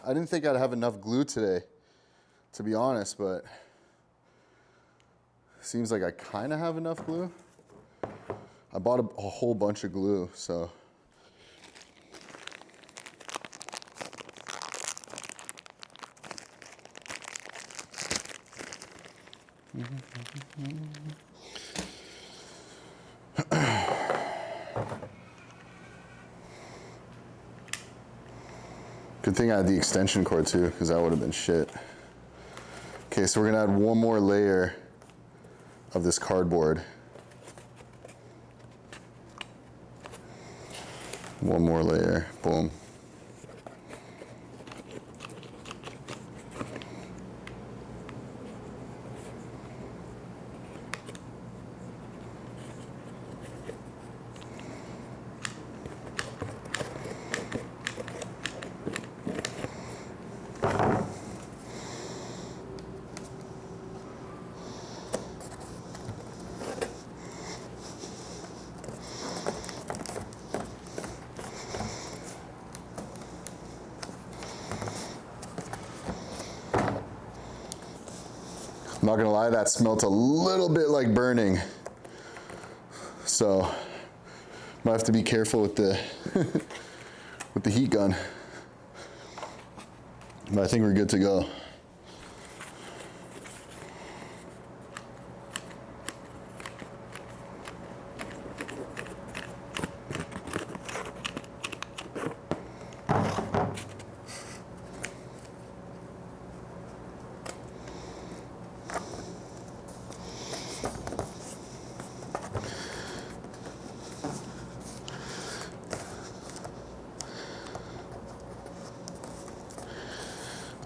I didn't think I'd have enough glue today, to be honest, but seems like I kind of have enough glue. I bought a whole bunch of glue, so. Good thing I had the extension cord too, because that would have been shit. Okay, so we're gonna add one more layer of this cardboard. One more layer, boom. I'm not gonna lie, that smelt a little bit like burning. So, might have to be careful with the with the heat gun. But I think we're good to go.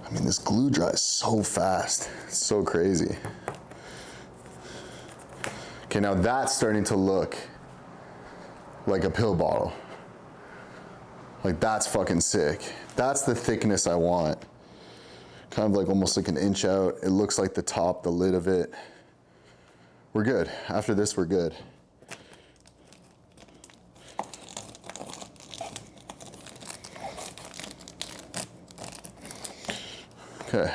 I mean, this glue dries so fast. It's so crazy. Okay, now that's starting to look like a pill bottle. Like, that's fucking sick. That's the thickness I want. Kind of like almost like an inch out. It looks like the top, the lid of it. We're good. After this, we're good. Okay.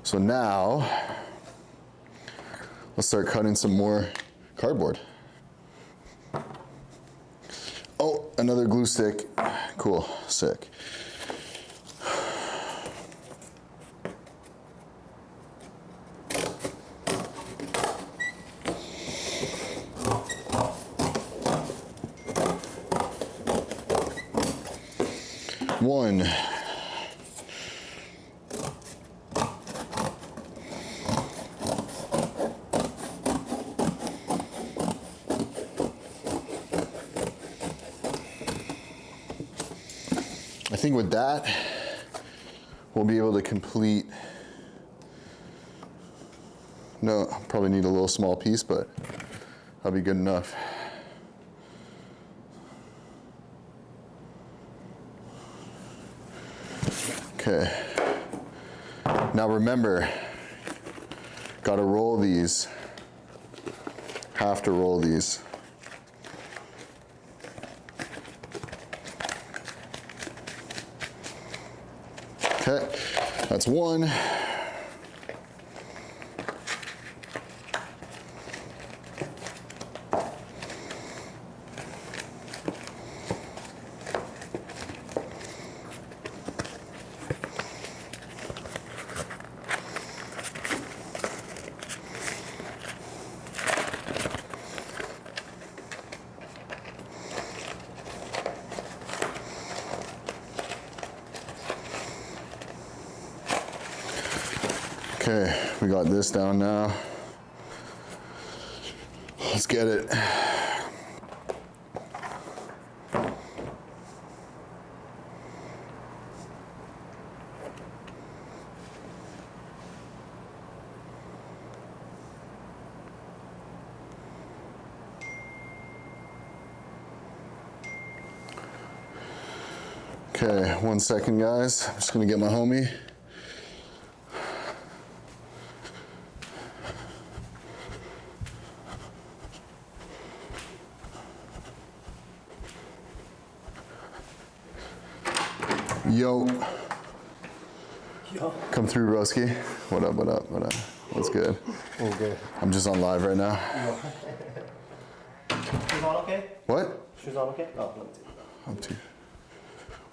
So now, let's start cutting some more cardboard. Oh, another glue stick. Cool, sick. One. I think with that, we'll be able to complete. No, probably need a little small piece, but that'll be good enough. Okay. Now remember, gotta roll these. Have to roll these. Okay, that's one. Okay, we got this down now. Let's get it. Okay, 1 second, guys. I'm just gonna get my homie. Yo. Yo. Come through, Roski. What up, what up, what up? What's good? Oh, good. I'm just on live right now. Shoes on okay? What? Shoes on okay? Oh, let me see. Up to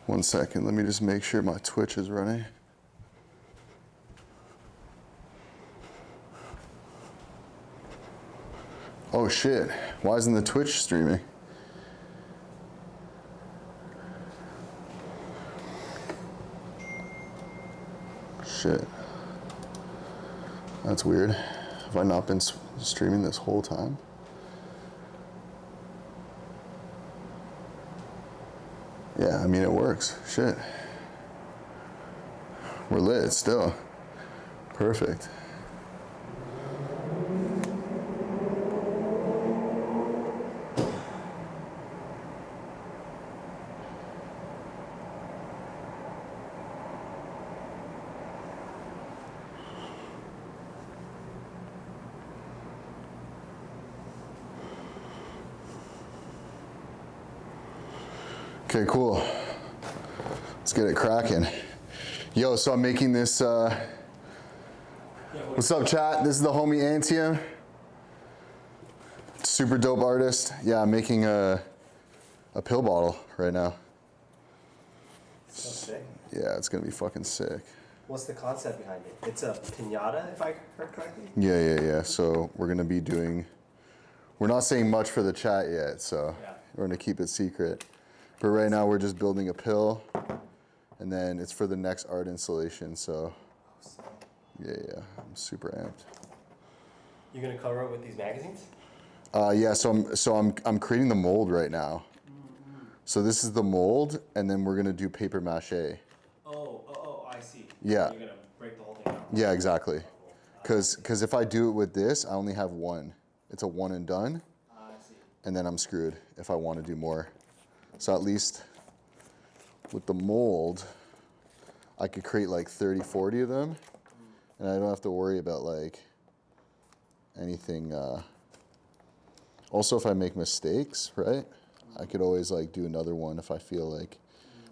1 second. Let me just make sure my Twitch is running. Oh shit. Why isn't the Twitch streaming? Shit. That's weird. Have I not been streaming this whole time? Yeah, I mean, it works. Shit. We're lit still. Perfect. Okay, cool. Let's get it cracking. Yo, so I'm making this, what's up, chat? This is the homie Antium. Super dope artist. Yeah, I'm making a pill bottle right now. That's sick. Yeah, it's gonna be fucking sick. What's the concept behind it? It's a pinata, if I heard correctly? Yeah. So we're gonna be doing, we're not saying much for the chat yet, so Yeah. we're gonna keep it secret. But right now we're just building a pill, and then it's for the next art installation, so yeah, I'm super amped. You're gonna cover it with these magazines? Yeah, so I'm creating the mold right now. So this is the mold, and then we're gonna do paper mache. Oh, I see. Yeah. You're gonna break the whole thing out. Yeah, exactly. Cause if I do it with this, I only have one. It's a one and done, I see. and then I'm screwed if I want to do more. So at least with the mold, I could create like 30, 40 of them, and I don't have to worry about like anything. Also, if I make mistakes, right, I could always like do another one if I feel like.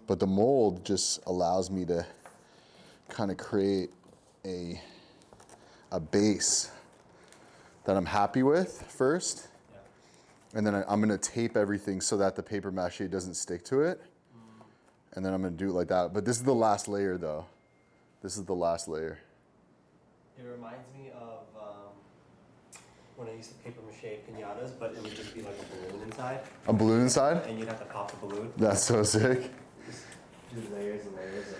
But the mold just allows me to kind of create a base that I'm happy with first. And then I'm gonna tape everything so that the paper mache doesn't stick to it. And then I'm gonna do it like that. But this is the last layer though. This is the last layer. It reminds me of when I used to paper mache pinatas, but it would just be like a balloon inside. A balloon inside? And you'd have to pop the balloon. That's so sick. Just do layers and layers of...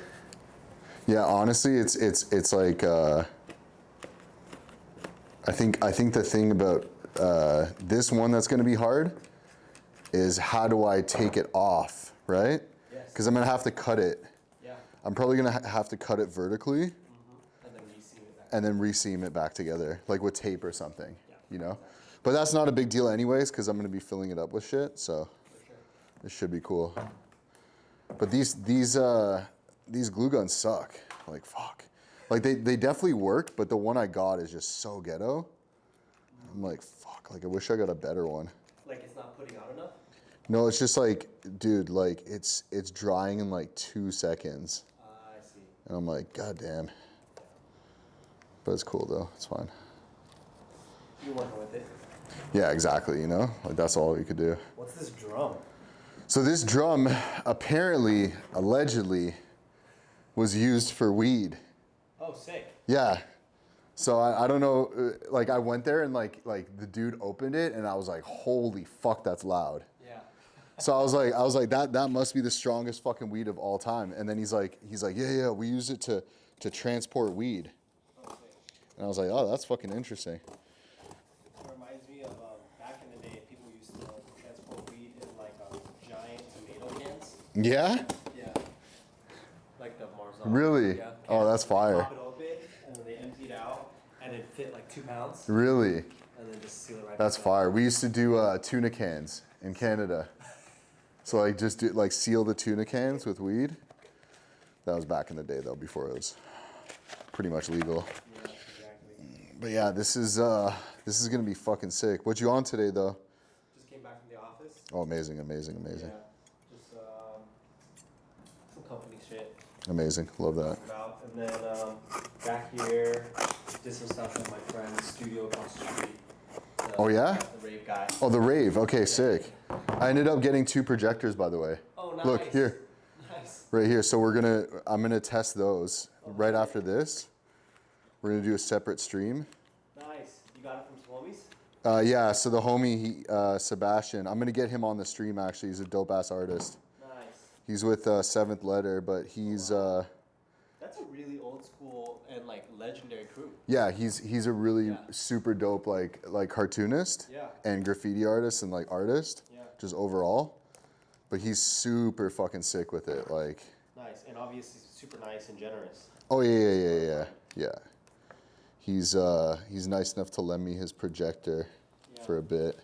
Yeah, honestly, it's like I think the thing about this one that's gonna be hard is how do I take it off, right? Yes. Because I'm gonna have to cut it. Yeah. I'm probably gonna have to cut it vertically And then reseam it back. and then reseam it back together, like with tape or something, Yeah. you know? But that's not a big deal anyways, because I'm gonna be filling it up with shit, so For sure. it should be cool. But these glue guns suck. Like, fuck. Like, they definitely work, but the one I got is just so ghetto. I'm like, fuck, like, I wish I got a better one. Like it's not putting out enough? No, it's just like, dude, like, it's drying in like 2 seconds. I see. And I'm like, god damn. But it's cool though, it's fine. You're working with it. Yeah, exactly, you know? Like, that's all we could do. What's this drum? So this drum, apparently, allegedly, was used for weed. Oh, sick. Yeah. So I don't know, like I went there and like the dude opened it and I was like, holy fuck, that's loud. Yeah. So I was like, that must be the strongest fucking weed of all time. And then he's like, yeah, we use it to transport weed. Oh, sick. And I was like, oh, that's fucking interesting. It reminds me of back in the day, people used to transport weed in like giant tomato cans. Yeah? Yeah. Like the Marzal. Really? Yeah. Oh, that's fire. Pop it open, and then they empty it out, and it fit like 2 pounds, Really? and then just seal it right That's back up. fire. We used to do tuna cans in Canada. So like just do, like seal the tuna cans with weed. That was back in the day though, before it was pretty much legal. Yeah, exactly. But yeah, this is gonna be fucking sick. What you on today though? Just came back from the office. Oh, amazing, amazing, amazing, Yeah, just some company shit. amazing. Love that. About. And then back here, did some stuff at my friend's studio across the street. Oh, yeah? The rave guy. Oh, the rave. Okay, sick. I ended up getting 2 projectors, by the way. Oh, nice. Look here, Nice. right here. So I'm gonna test those right after this. We're gonna do a separate stream. Nice. You got it from some homies? Yeah. So the homie, Sebastian, I'm gonna get him on the stream. Actually, he's a dope ass artist. Nice. He's with Seventh Letter, but he's That's a really old school and like legendary crew. yeah, he's a really Yeah. super dope like cartoonist Yeah. and graffiti artist and like artist, Yeah. just overall. But he's super fucking sick with it. Like, Nice. And obviously super nice and generous. oh yeah. He's nice enough to lend me his projector Yeah. for a bit.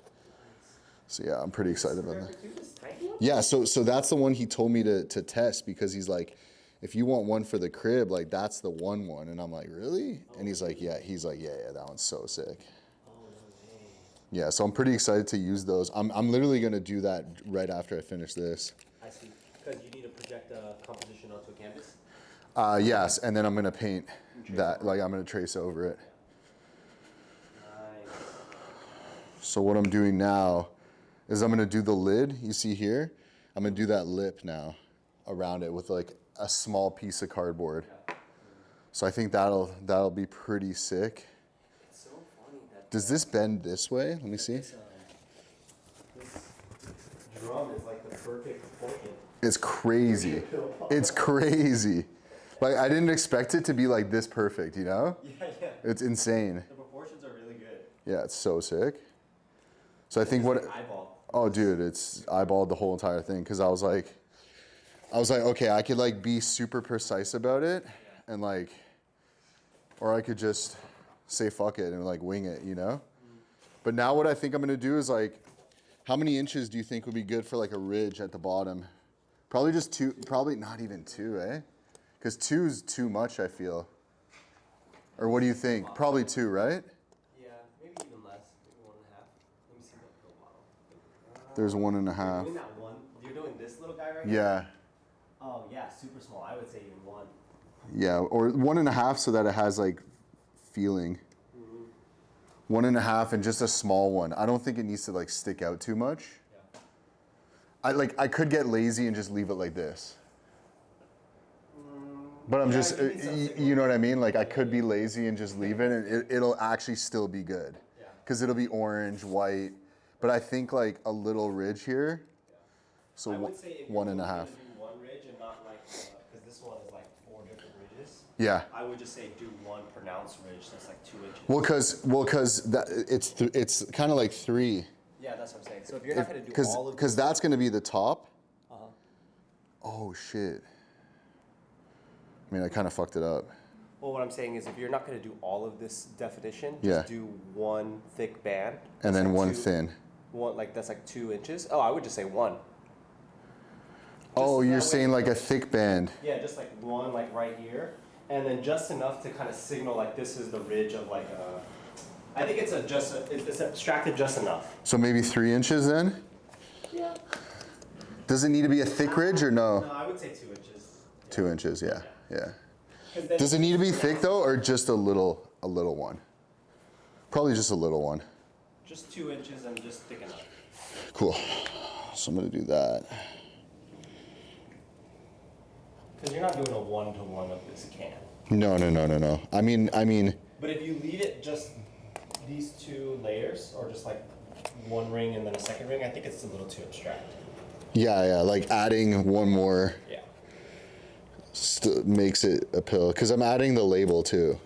So yeah, I'm pretty excited about that. This tiny one? Yeah, so that's the one he told me to test because he's like, if you want one for the crib, like that's the one. And I'm like, really? And he's like, yeah, that one's so sick. Oh, no way. Yeah, so I'm pretty excited to use those. I'm literally gonna do that right after I finish this. I see. Because you need to project a composition onto a canvas? Yes, and then I'm gonna paint that, like I'm gonna trace over it. Nice. So what I'm doing now is I'm gonna do the lid, you see here? I'm gonna do that lip now around it with like a small piece of cardboard. Yeah. So I think that'll be pretty sick. It's so funny that Does this bend this way? Let me see. this drum is like the perfect proportion. It's crazy. It's crazy. Like I didn't expect it to be like this perfect, you know? Yeah. It's insane. The proportions are really good. Yeah, it's so sick. So I think what It's like eyeball. oh dude, it's eyeballed the whole entire thing because I was like okay, I could like be super precise about it and like or I could just say fuck it and like wing it, you know? But now what I think I'm gonna do is like, how many inches do you think would be good for like a ridge at the bottom? Probably just 2, probably not even 2, eh? Because 2 is too much, I feel. Or what do you think? Probably 2, right? Yeah, maybe even less. Maybe 1.5. Let me see the pill bottle. There's 1.5. You're doing that one. You're doing this little guy right here? Yeah, Oh, yeah, super small. I would say even 1. yeah, or 1.5 so that it has like feeling. 1.5 and just a small one. I don't think it needs to like stick out too much. Yeah. I could get lazy and just leave it like this. But I'm Yeah, just, you need something you know what I mean? Like I could be lazy and just leave it and it'll actually still be good. Yeah. Because it'll be orange, white. But I think like a little ridge here. So I would say if 1.5. you're gonna do one ridge and not like, because this one is like 4 different ridges. Yeah. I would just say do one pronounced ridge that's like 2 inches. Well, cause that it's kind of like 3. Yeah, that's what I'm saying. So if you're not gonna do all of Because that's gonna be the top. Uh-huh. Oh shit. I mean, I kind of fucked it up. Well, what I'm saying is if you're not gonna do all of this definition, Yeah. just do one thick band. And That's then like one 2 thin. One like that's like 2 inches. Oh, I would just say 1. Oh, that you're way- saying like a thick band. Yeah, just like 1 like right here, and then just enough to kind of signal like this is the ridge of like a. I think it's it's abstracted just enough. So maybe 3 inches then? Yeah. Does it need to be a thick ridge or No, no? I would say 2 inches. 2 inches, yeah, yeah. 'Cause then Does it need to be thick though, or just a little one? Probably just a little one. Just 2 inches and just thick enough. Cool. So I'm gonna do that. Because you're not doing a 1-to-1 of this can. No. I mean, But if you leave it just these 2 layers, or just like 1 ring and then a second ring, I think it's a little too abstract. yeah, like adding one more Yeah. makes it a pill. Cause I'm adding the label too.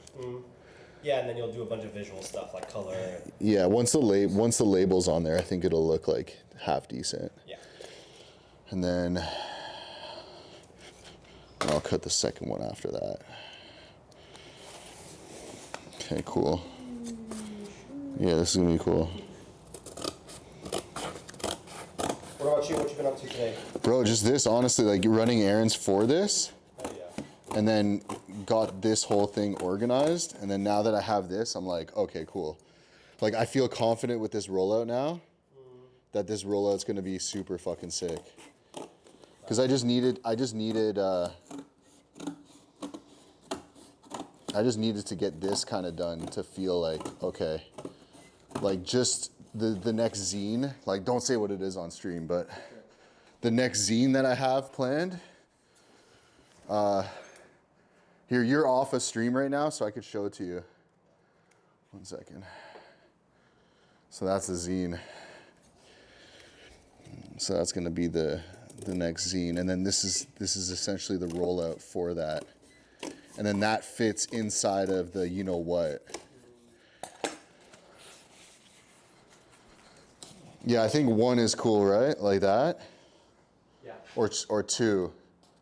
Yeah, and then you'll do a bunch of visual stuff like color. Yeah, once the label's on there, I think it'll look like half decent. Yeah. And then I'll cut the second one after that. Okay, cool. Yeah, this is gonna be cool. What about you? What you been up to today? Bro, just this, honestly, like running errands for this. Oh yeah. and then got this whole thing organized. And then now that I have this, I'm like, okay, cool. Like I feel confident with this rollout now that this rollout's gonna be super fucking sick. Cause I just needed to get this kind of done to feel like, okay, like just the next zine, like don't say what it is on stream, but the next zine that I have planned, here, you're off a stream right now, so I could show it to you. 1 second. So that's the zine. So that's gonna be the next zine. And then this is essentially the rollout for that. And then that fits inside of the you know what. Yeah, I think 1 is cool, right? Like that? Yeah. Or 2,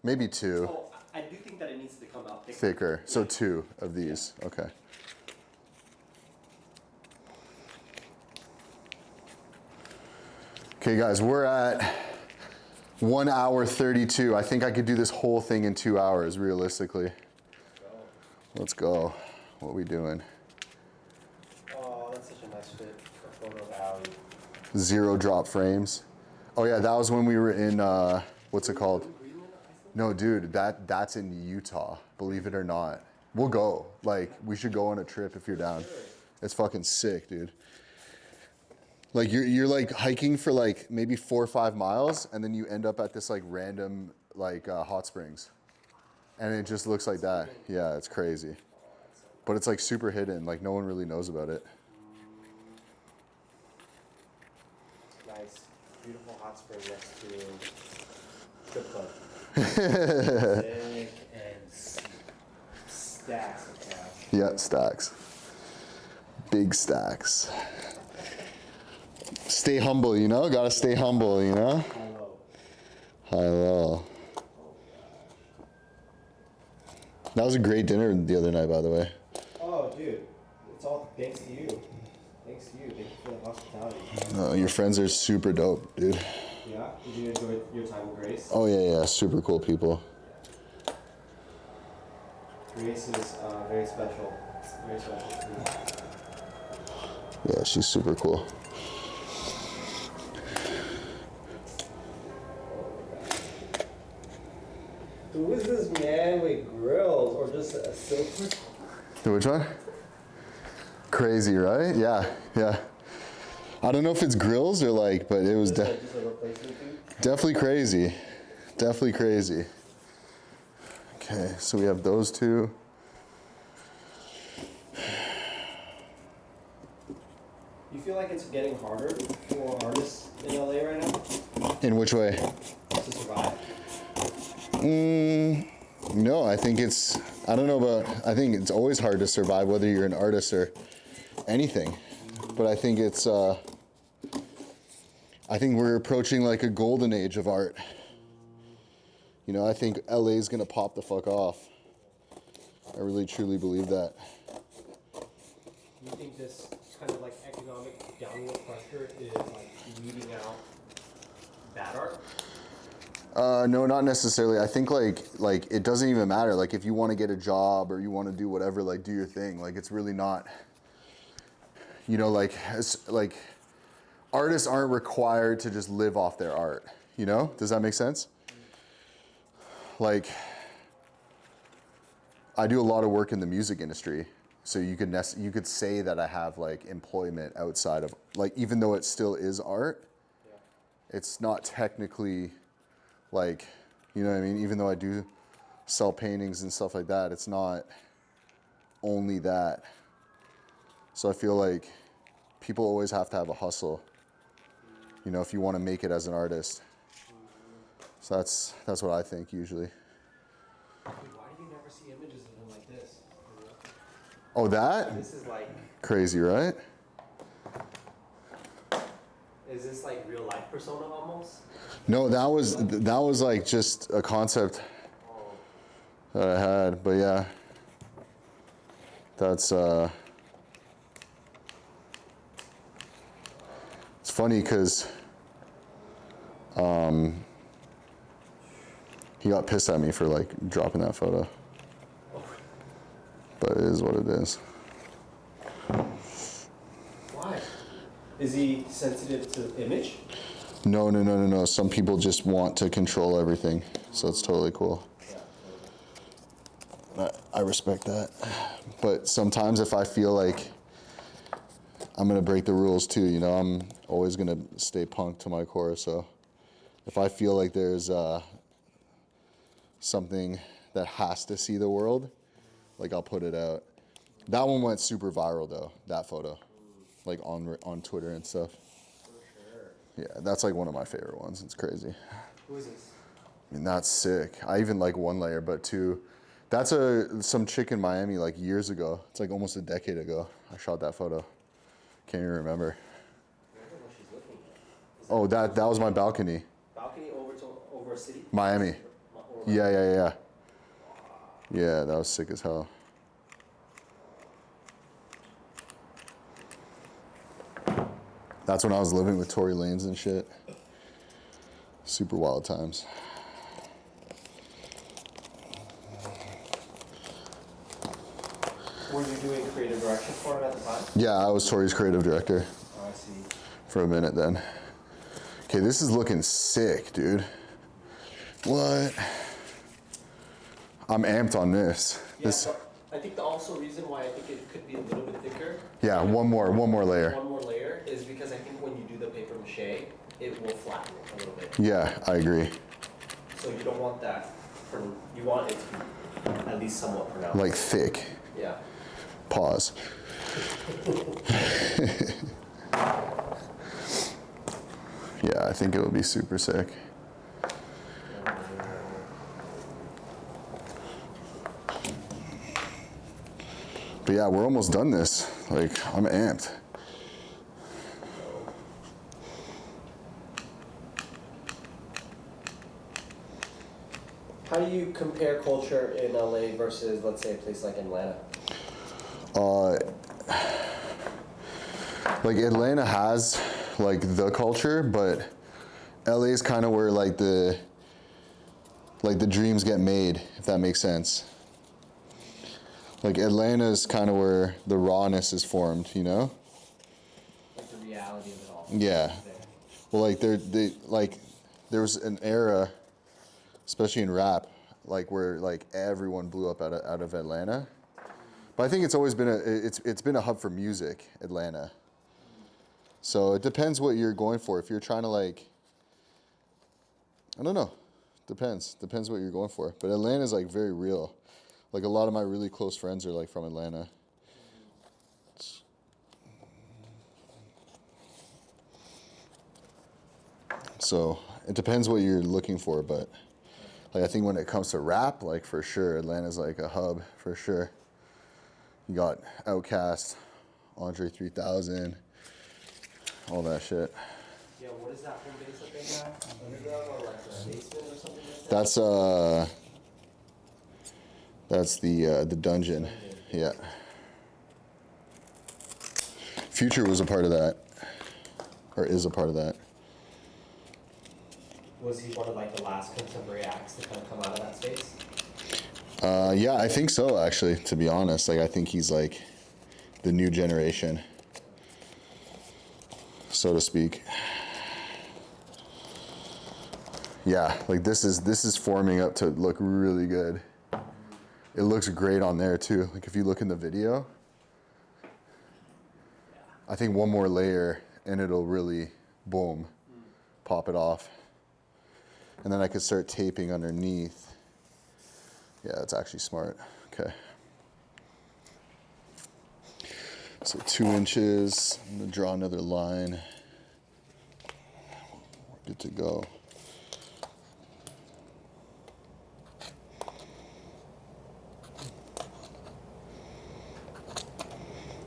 maybe 2. Oh, I do think that it needs to come out thicker. Thicker, so 2 of these, okay. Okay guys, we're at 1 hour 32. I think I could do this whole thing in 2 hours, realistically. Let's go. What are we doing? Oh, that's such a nice fit for Photo Valley. 0 drop frames. Oh yeah, that was when we were in, what's it called? No, dude, that's in Utah, believe it or not. We'll go. Like, we should go on a trip if you're down. It's fucking sick, dude. Like, you're like hiking for like maybe 4 or 5 miles, and then you end up at this like random like hot springs. And it just looks like that. Yeah, it's crazy. But it's like super hidden, like no one really knows about it. Nice. Beautiful hot spring next to strip club. Sick and stacks of cash. Yeah, stacks. Big stacks. Stay humble, you know? Gotta stay humble, you know? Hello. High low. That was a great dinner the other night, by the way. Oh, dude. It's all thanks to you. Thanks to you. Thank you for the hospitality. Your friends are super dope, dude. Yeah? Did you enjoy your time with Grace? Oh, yeah, super cool people. Grace is very special. Very special to me. Yeah, she's super cool. Who is this man with grills or just a silver? Which one? Crazy, right? Yeah, yeah. I don't know if it's grills or like, but it was Just a replacement thing? definitely crazy. Definitely crazy. Okay, so we have those 2. You feel like it's getting harder for artists in LA right now In which way? to survive? No, I think I don't know about, I think it's always hard to survive whether you're an artist or anything. But I think I think we're approaching like a golden age of art. You know, I think LA's gonna pop the fuck off. I really truly believe that. You think this kind of like economic downward pressure is like weeding out bad art? No, not necessarily. I think like it doesn't even matter. Like if you want to get a job or you want to do whatever, like do your thing. Like it's really not, you know, like artists aren't required to just live off their art. You know, does that make sense? Like I do a lot of work in the music industry, so you could say that I have like employment outside of like, even though it still is art, it's not technically like, you know what I mean? Even though I do sell paintings and stuff like that, it's not only that. So I feel like people always have to have a hustle, you know, if you want to make it as an artist. So that's what I think usually. Dude, why do you never see images of him like this? Oh, that? This is like, Crazy, right? is this like real life persona almost? No, that was like just a concept that I had, but yeah, that's it's funny because he got pissed at me for like dropping that photo. but it is what it is. Why? Is he sensitive to image? No. Some people just want to control everything, so it's totally cool. Yeah, totally. I respect that. But sometimes if I feel like I'm gonna break the rules too, you know, I'm always gonna stay punk to my core. So if I feel like there's something that has to see the world, like I'll put it out. That one went super viral though, that photo, like on Twitter and stuff. For sure. Yeah, that's like one of my favorite ones. It's crazy. Who is this? I mean, that's sick. I even like one layer, but two, that's some chick in Miami like years ago. It's like almost a decade ago. I shot that photo. Can't even remember. I don't know what she's looking at. Oh, that was my balcony. Balcony over a city? Miami. Or- Yeah. Yeah, that was sick as hell. That's when I was living with Tory Lanez and shit. Super wild times. Were you doing creative direction for him at the time? Yeah, I was Tory's creative director Oh, I see. for a minute then. Okay, this is looking sick, dude. What? I'm amped on this. Yeah, This, so I think the also reason why I think it could be a little bit thicker. yeah, one more layer. One more layer is because I think when you do the paper mache, it will flatten a little bit. Yeah, I agree. So you don't want that. You want it to be at least somewhat pronounced. Like thick. Yeah. Pause. Yeah, I think it would be super sick. But yeah, we're almost done this. Like, I'm amped. How do you compare culture in LA versus, let's say, a place like Atlanta? Like Atlanta has like the culture, but LA is kind of where like the dreams get made, if that makes sense. Like Atlanta is kind of where the rawness is formed, you know? Like the reality of it all. Yeah. Well, like there was an era, especially in rap, like where like everyone blew up out of Atlanta. But I think it's always been it's been a hub for music, Atlanta. So it depends what you're going for. If you're trying to like, I don't know, depends what you're going for. But Atlanta's like very real. Like a lot of my really close friends are like from Atlanta. So it depends what you're looking for, but like I think when it comes to rap, like for sure, Atlanta's like a hub for sure. You got Outkast, Andre 3000, all that shit. Yeah, what is that home base that they have? Underground or like a basement or something like that? That's the dungeon. Yeah. Future was a part of that, or is a part of that. Was he one of like the last contemporary acts to kind of come out of that space? Yeah, I think so, actually, to be honest. Like, I think he's like the new generation, so to speak. Yeah, like this is forming up to look really good. It looks great on there too. Like if you look in the video, I think one more layer and it'll really, boom, pop it off. And then I could start taping underneath. Yeah, that's actually smart. Okay. So 2 inches, I'm gonna draw another line. We're good to go.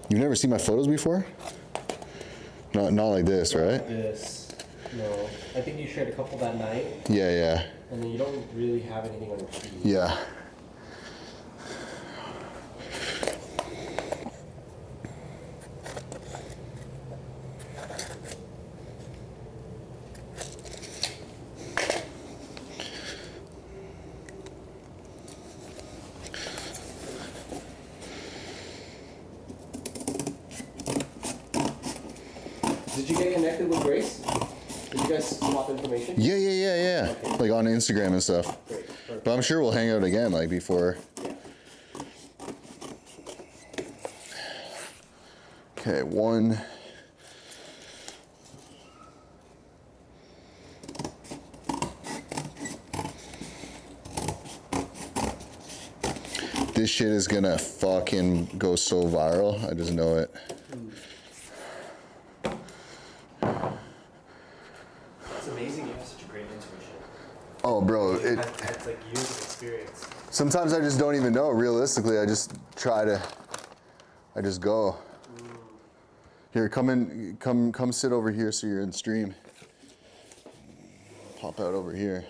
You've never seen my photos before? Not like this, right? This. No. I think you shared a couple that night, Yeah. and then you don't really have anything on your feed. Yeah. Did you get connected with Grace? Did you guys swap information? Yeah. Okay. Like on Instagram and stuff. Great. Perfect. But I'm sure we'll hang out again, like before. Yeah. Okay, one. This shit is gonna fucking go so viral. I just know it. It's amazing you have such a great intuition. Oh, bro, It's like years of experience. sometimes I just don't even know. Realistically, I just go. Here, come sit over here so you're in stream. Pop out over here.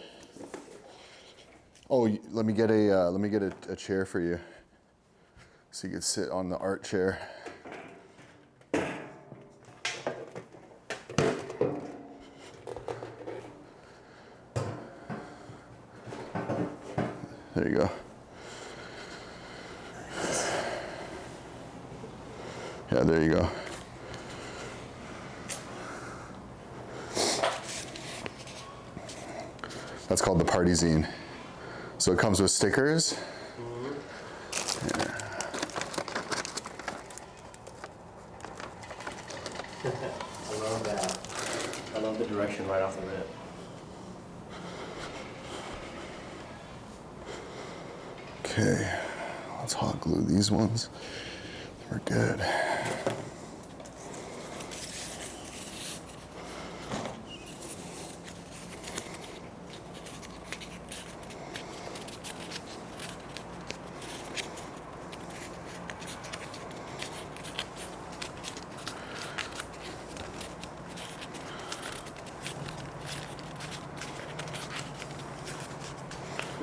Oh, let me get a chair for you, so you can sit on the art chair. There you go. Yeah, there you go. That's called the Party Zine. So it comes with stickers. Yeah. I love that. I love the direction right off the rip. Okay, let's hot glue these ones. We're good.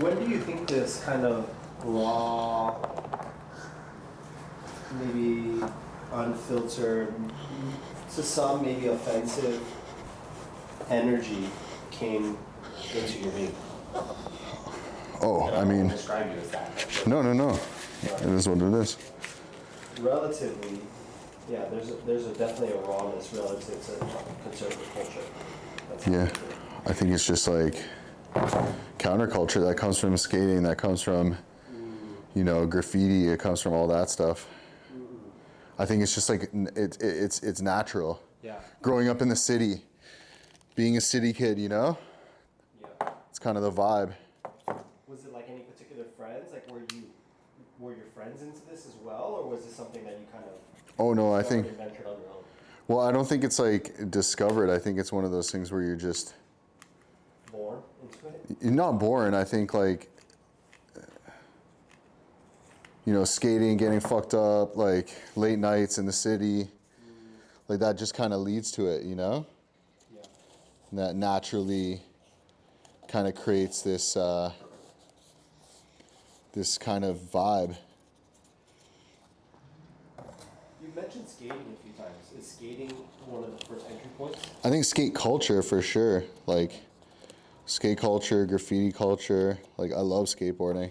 When do you think this kind of raw, maybe unfiltered, to some maybe offensive energy came into your being? Oh, And I don't mean, describe you as that. no. It is what it is. Relatively, yeah, there's definitely a rawness relative to conservative culture. That's Yeah, I think it's just like counterculture that comes from skating, that comes from, graffiti, it comes from all that stuff. I think it's just like, it's natural. Yeah. Growing up in the city, being a city kid, Yeah. it's kind of the vibe. Was it like any particular friends? Like were your friends into this as well, or was this something that you kind of Oh no, I think, ventured on your own? well, I don't think it's like discovered. I think it's one of those things where you're just, Born into it? you're not born. I think like, skating, getting fucked up, like late nights in the city, like that just kind of leads to it, Yeah. And that naturally kind of creates this, this kind of vibe. You mentioned skating a few times. Is skating one of the first entry points? I think skate culture for sure, like skate culture, graffiti culture, like I love skateboarding.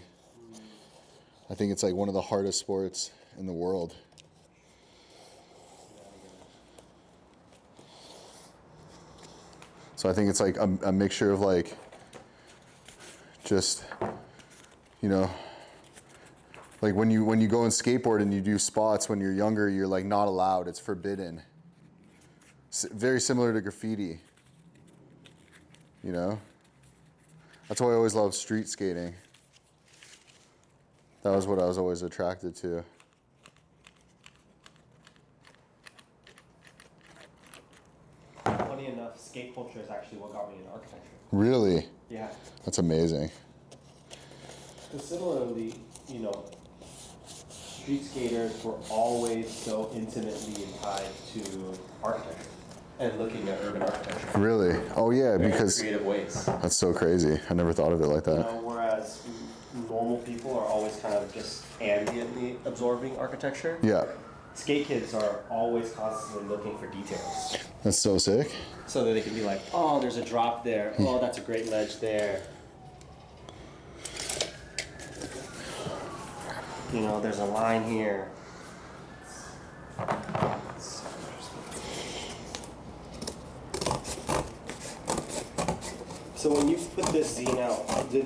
I think it's like one of the hardest sports in the world. So I think it's like a mixture of like, just, like when you go and skateboard and you do spots when you're younger, you're like not allowed, it's forbidden. Very similar to graffiti, That's why I always loved street skating. That was what I was always attracted to. Funny enough, skate culture is actually what got me into architecture. Really? Yeah. That's amazing. And similarly, street skaters were always so intimately tied to architecture and looking at urban architecture. Really? Oh yeah, in because creative ways. that's so crazy. I never thought of it like that. Whereas normal people are always kind of just ambiently absorbing architecture. Yeah, Skate kids are always constantly looking for details. that's so sick. So that they can be like, oh, there's a drop there. Oh, that's a great ledge there. There's a line here. So when you put this zine out, did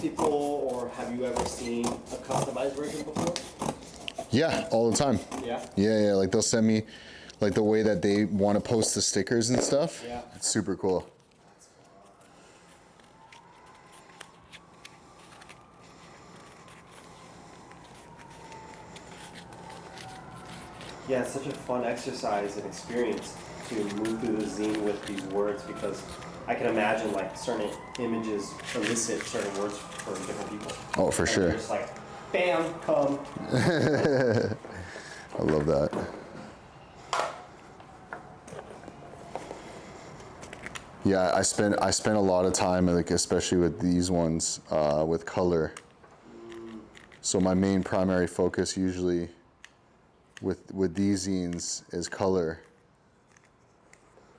people or have you ever seen a customized version before? Yeah, all the time. Yeah. Yeah, like they'll send me like the way that they want to post the stickers and stuff. Yeah. It's super cool. Yeah, it's such a fun exercise and experience to move through the zine with these words because I can imagine like certain images elicit certain words for different people. Oh, for And sure. they're just like, bam, come. I love that. Yeah, I spent a lot of time, like especially with these ones, with color. So my main primary focus usually with these zines is color.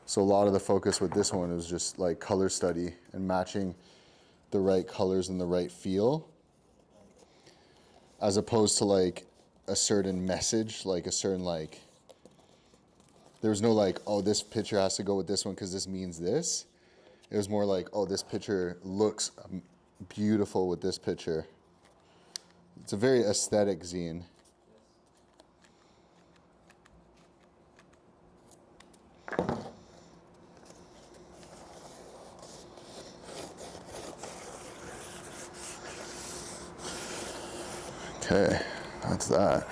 So a lot of the focus with this one was just like color study and matching the right colors and the right feel, as opposed to like a certain message, like a certain like, there's no like, oh, this picture has to go with this one because this means this. It was more like, oh, this picture looks beautiful with this picture. It's a very aesthetic zine. Okay, that's that.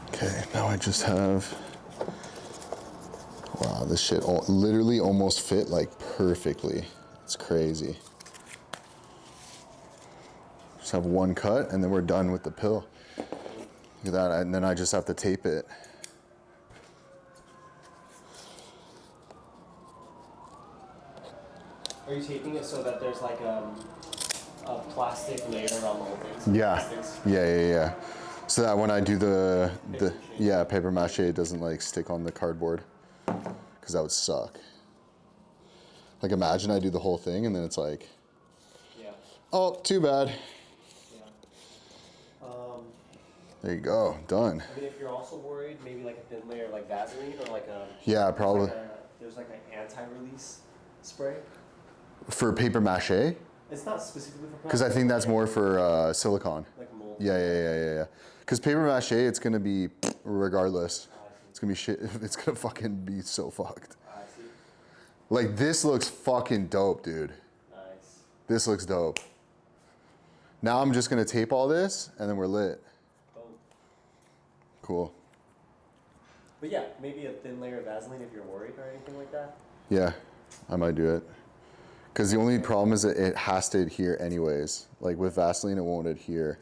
Okay, now I just have, wow, this shit literally almost fit like perfectly. It's crazy. Just have one cut and then we're done with the pill. Look at that, and then I just have to tape it. Are you taping it so that there's like a plastic layer around the whole thing? So Yeah, plastics- yeah. So that when I do the paper mache, it doesn't like stick on the cardboard, because that would suck. Like imagine I do the whole thing and then it's like, Yeah. oh, too bad. Yeah. There you go, done. I mean, if you're also worried, maybe like a thin layer like Vaseline or like a. Yeah, probably. There's like an anti-release spray. For paper mache, It's not specifically for. because I think that's more for silicone. Like mold. Yeah. Because paper mache, it's gonna be regardless. It's gonna be shit. It's gonna fucking be so fucked. I see. Like this looks fucking dope, dude. Nice. This looks dope. Now I'm just gonna tape all this and then we're lit. Oh. Cool. But yeah, maybe a thin layer of Vaseline if you're worried or anything like that. Yeah, I might do it. Because the only problem is that it has to adhere anyways. Like with Vaseline, it won't adhere.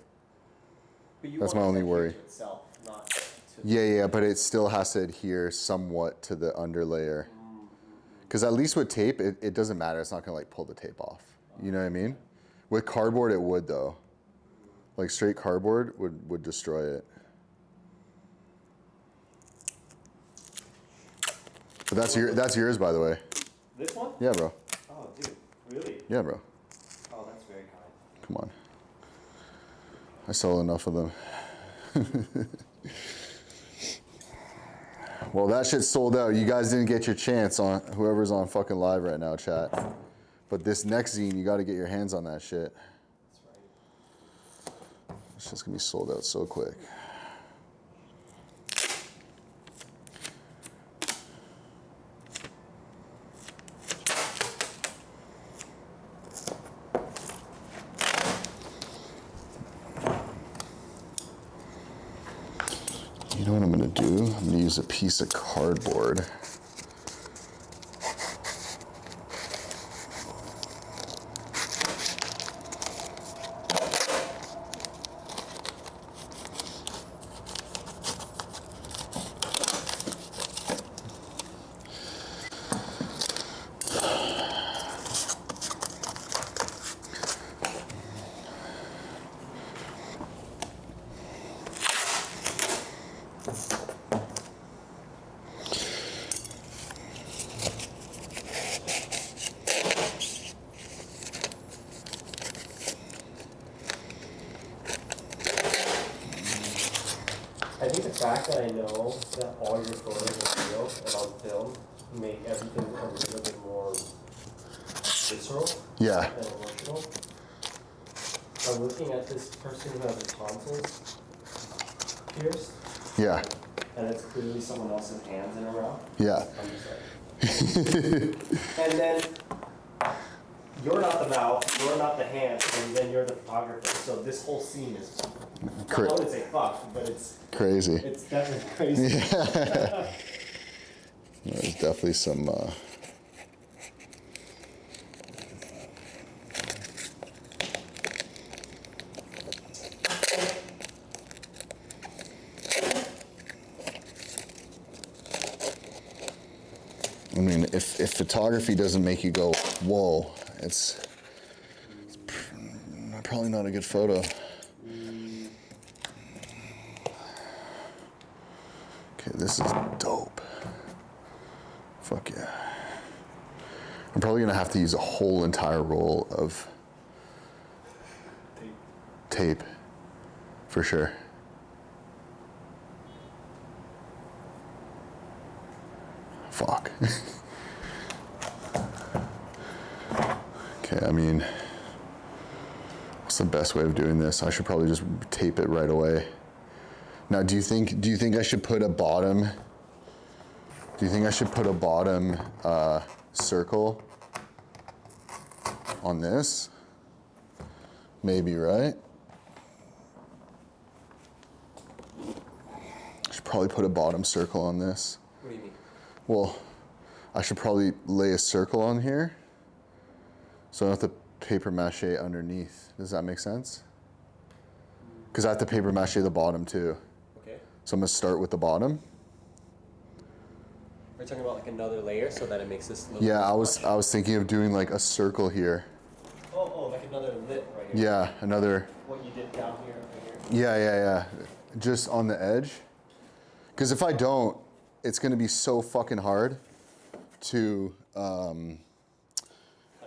But you That's want my it only to worry. adhere to itself, not to. Yeah, but it still has to adhere somewhat to the underlayer. Because at least with tape, it doesn't matter. It's not gonna like pull the tape off. You know what I mean? With cardboard, it would though. Like straight cardboard would destroy it. But that's yours, by the way. This one? Yeah, bro. Oh, dude, really? Yeah, bro. Oh, that's very kind. Come on. I sold enough of them. Well, that shit sold out. You guys didn't get your chance on whoever's on fucking live right now, chat. But this next zine, you got to get your hands on that shit. That's right. It's just gonna be sold out so quick. You know what I'm gonna do? I'm gonna use a piece of cardboard. I think the fact that I know that all your photos are real and on film make everything a little bit more visceral Yeah. and emotional. I'm looking at this person who has their tonsils pierced, Yeah. and it's clearly someone else's hands in her mouth. Yeah. I'm just like, and then you're not the mouth, you're not the hand, and then you're the photographer. So this whole scene is, I wouldn't say fucked, but it's Crazy. definitely crazy. Yeah. There's definitely some. I mean, if photography doesn't make you go, whoa, it's probably not a good photo. Okay, this is dope. Fuck yeah. I'm probably gonna have to use a whole entire roll of tape for sure. Fuck. Okay, I mean, what's the best way of doing this? I should probably just tape it right away. Now, do you think I should put a bottom? Do you think I should put a bottom circle on this? Maybe, right? I should probably put a bottom circle on this. What do you mean? Well, I should probably lay a circle on here, so I don't have to paper mache underneath. Does that make sense? Because I have to paper mache the bottom too. Okay. So I'm gonna start with the bottom. We're talking about like another layer so that it makes this look. Yeah, I was thinking of doing like a circle here. Oh, like another lip right here. Yeah, another. What you did down here, right here. Yeah. Just on the edge. Because if I don't, it's gonna be so fucking hard to. Cut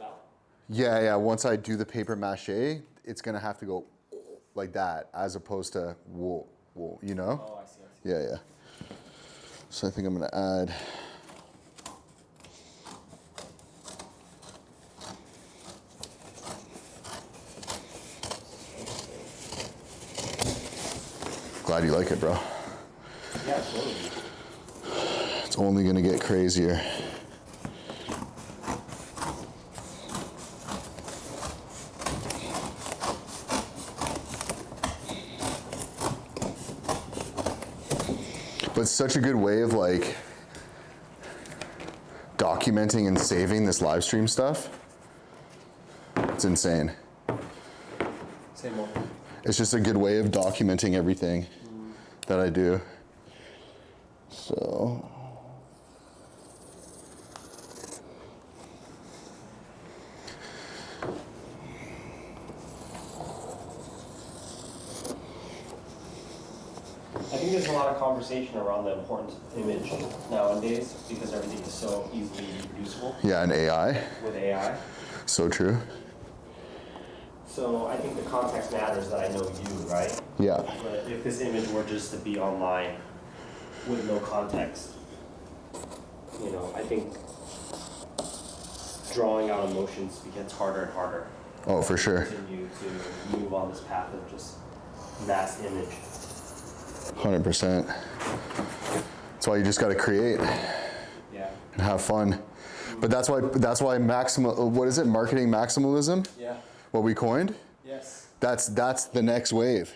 out. Yeah. Once I do the paper mache, it's gonna have to go like that, as opposed to whoa, you know? Oh, I see. Yeah. So I think I'm gonna add. Glad you like it, bro. Yeah, totally. It's only gonna get crazier. But it's such a good way of like documenting and saving this live stream stuff. It's insane. Say more. It's just a good way of documenting everything that I do. So. I think there's a lot of conversation around the importance of image nowadays because everything is so easily reproducible Yeah, and AI. with AI. So true. So I think the context matters that I know you, right? Yeah. But if this image were just to be online with no context, I think drawing out emotions gets harder and harder. Oh, for sure. Continue to move on this path of just mass image. 100%. That's why you just got to create Yeah. and have fun. But that's why what is it? Marketing maximalism? Yeah. What we coined? Yes. That's the next wave.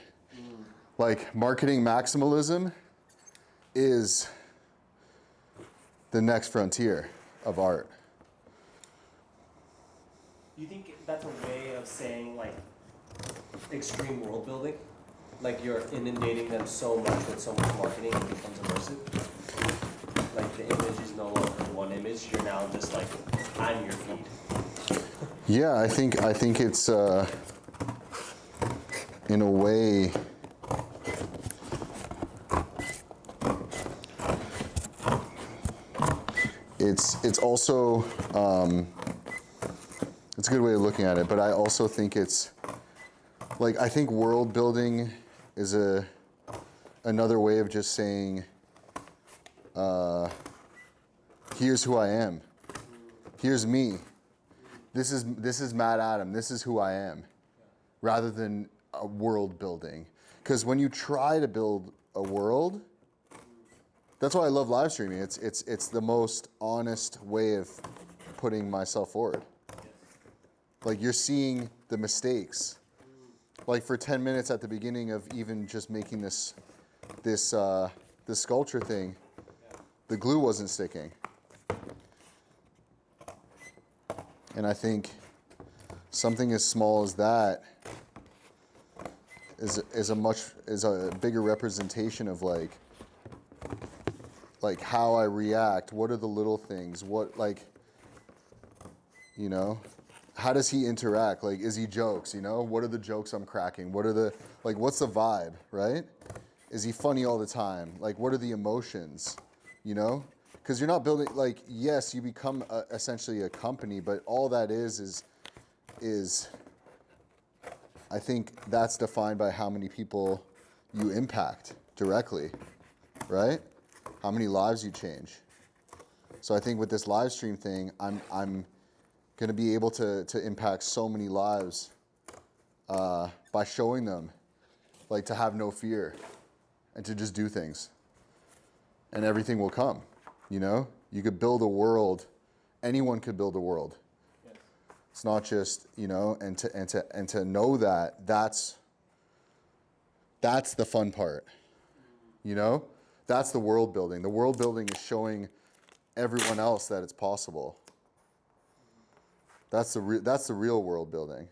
Like marketing maximalism is the next frontier of art. You think that's a way of saying like extreme world building? Like you're inundating them so much with so much marketing it becomes immersive? Like the image is no longer one image, you're now just like on your feed. Yeah, I think it's in a way it's also it's a good way of looking at it, but I also think it's like I think world building is another way of just saying Here's who I am. Here's me. This is Matt Adam. This is who I am. Rather than a world building. Because when you try to build a world, that's why I love live streaming. It's the most honest way of putting myself forward. Like you're seeing the mistakes. Like for 10 minutes at the beginning of even just making this sculpture thing, the glue wasn't sticking. And I think something as small as that is a bigger representation of like how I react. What are the little things? What, like, you know, how does he interact? Like, is he jokes, you know? What are the jokes I'm cracking? What are the, like, what's the vibe, right? Is he funny all the time? Like, what are the emotions, you know? Because you're not building, like, yes, you become essentially a company, but all that is I think that's defined by how many people you impact directly, right? How many lives you change. So I think with this live stream thing, I'm going to be able to impact so many lives by showing them, like, to have no fear and to just do things, and everything will come. You know, you could build a world. Anyone could build a world. Yes. It's not just, you know, and to know that that's the fun part. You know, that's the world building. The world building is showing everyone else that it's possible. That's the real world building.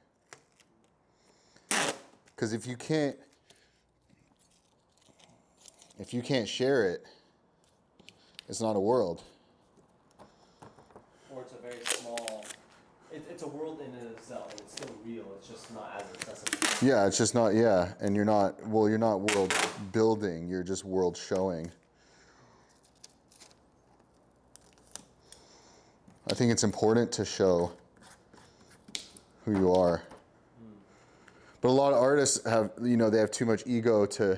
Because if you can't share it, it's not a world. Or it's a very small, it's a world in and of itself, and it's still real, it's just not as accessible. Yeah, it's just not, yeah. And you're not world building, you're just world showing. I think it's important to show who you are. But a lot of artists have, you know, they have too much ego to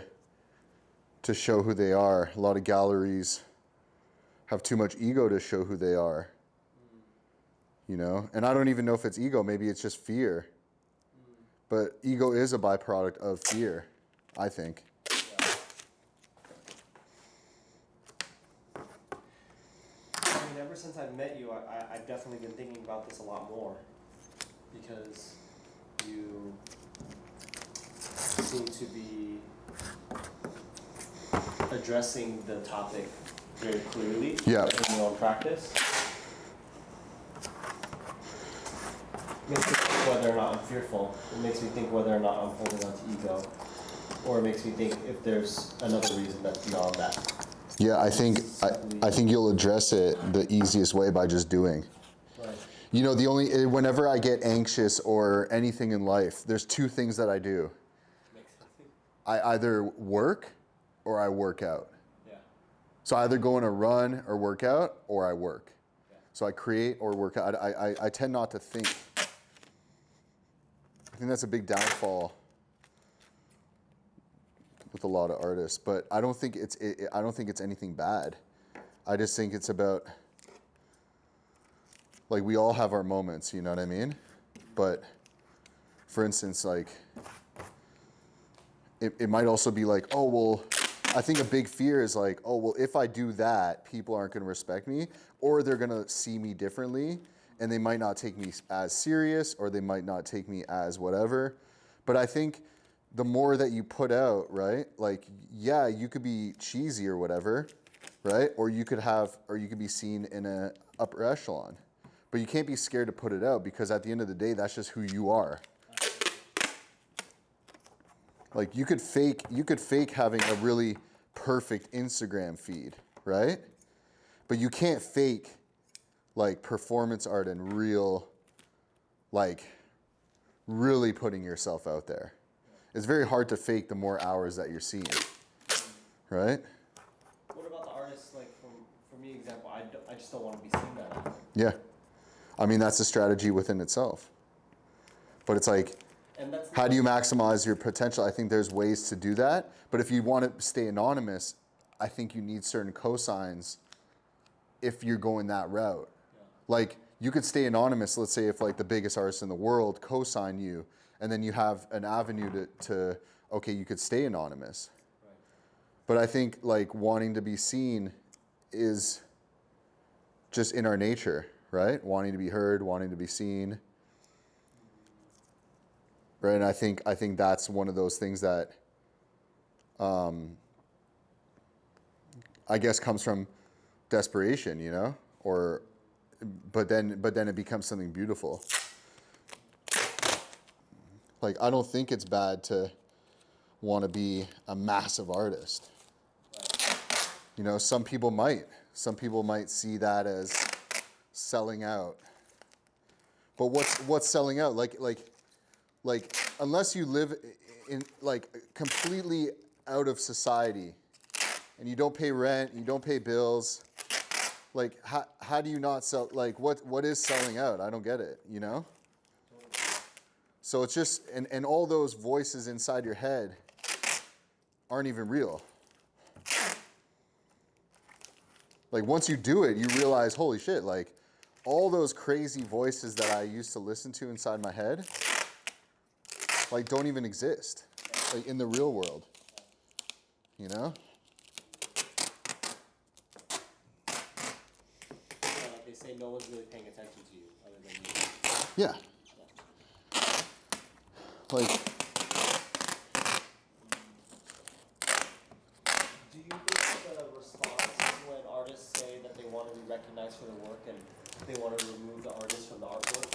show who they are. A lot of galleries have too much ego to show who they are. You know, and I don't even know if it's ego, maybe it's just fear. But ego is a byproduct of fear, I think. I mean, ever since I met you, I've definitely been thinking about this a lot more, because you seem to be addressing the topic very clearly in your own practice. Makes me think whether or not I'm fearful. It makes me think whether or not I'm holding on to ego. Or it makes me think if there's another reason that's beyond that. Yeah, I think you'll address it the easiest way by just doing. Right. You know, whenever I get anxious or anything in life, there's two things that I do. I either work or I work out. Yeah. So I either go on a run or work out, or I work. Yeah. So I create or work out. I tend not to think. I think that's a big downfall with a lot of artists, but I don't think it's anything bad. I just think it's about, like, we all have our moments, you know what I mean? But for instance, like, it might also be like, oh, well, I think a big fear is like, oh, well, if I do that, people aren't going to respect me, or they're going to see me differently, and they might not take me as serious, or they might not take me as whatever. But I think the more that you put out, right? Like, yeah, you could be cheesy or whatever, right? Or you could be seen in a upper echelon. But you can't be scared to put it out, because at the end of the day, that's just who you are. Like, you could fake having a really perfect Instagram feed, right? But you can't fake, like, performance art and real, like, really putting yourself out there. It's very hard to fake the more hours that you're seeing, right? What about the artists, like, for me, example, I just don't want to be seen that way. Yeah. I mean, that's a strategy within itself. But it's like, how do you maximize your potential? I think there's ways to do that. But if you want to stay anonymous, I think you need certain cosigns if you're going that route. Yeah. Like you could stay anonymous. Let's say if like the biggest artists in the world co-sign you, and then you have an avenue to okay, you could stay anonymous. Right. But I think like wanting to be seen is just in our nature, right? Wanting to be heard, wanting to be seen. Right? And I think that's one of those things that I guess comes from desperation, you know? Or but then it becomes something beautiful. Like I don't think it's bad to want to be a massive artist. Right. You know, some people might see that as selling out. But what's selling out? Like unless you live in like completely out of society and you don't pay rent, you don't pay bills, like how do you not sell? Like what is selling out? I don't get it, you know? So it's just and all those voices inside your head aren't even real. Like once you do it, you realize, holy shit, like all those crazy voices that I used to listen to inside my head, like don't even exist, like in the real world, you know? Like they say, no one's really paying attention to you other than you. Yeah. Like, Do you think the response when artists say that they want to be recognized for their work and they want to remove the artist from the artwork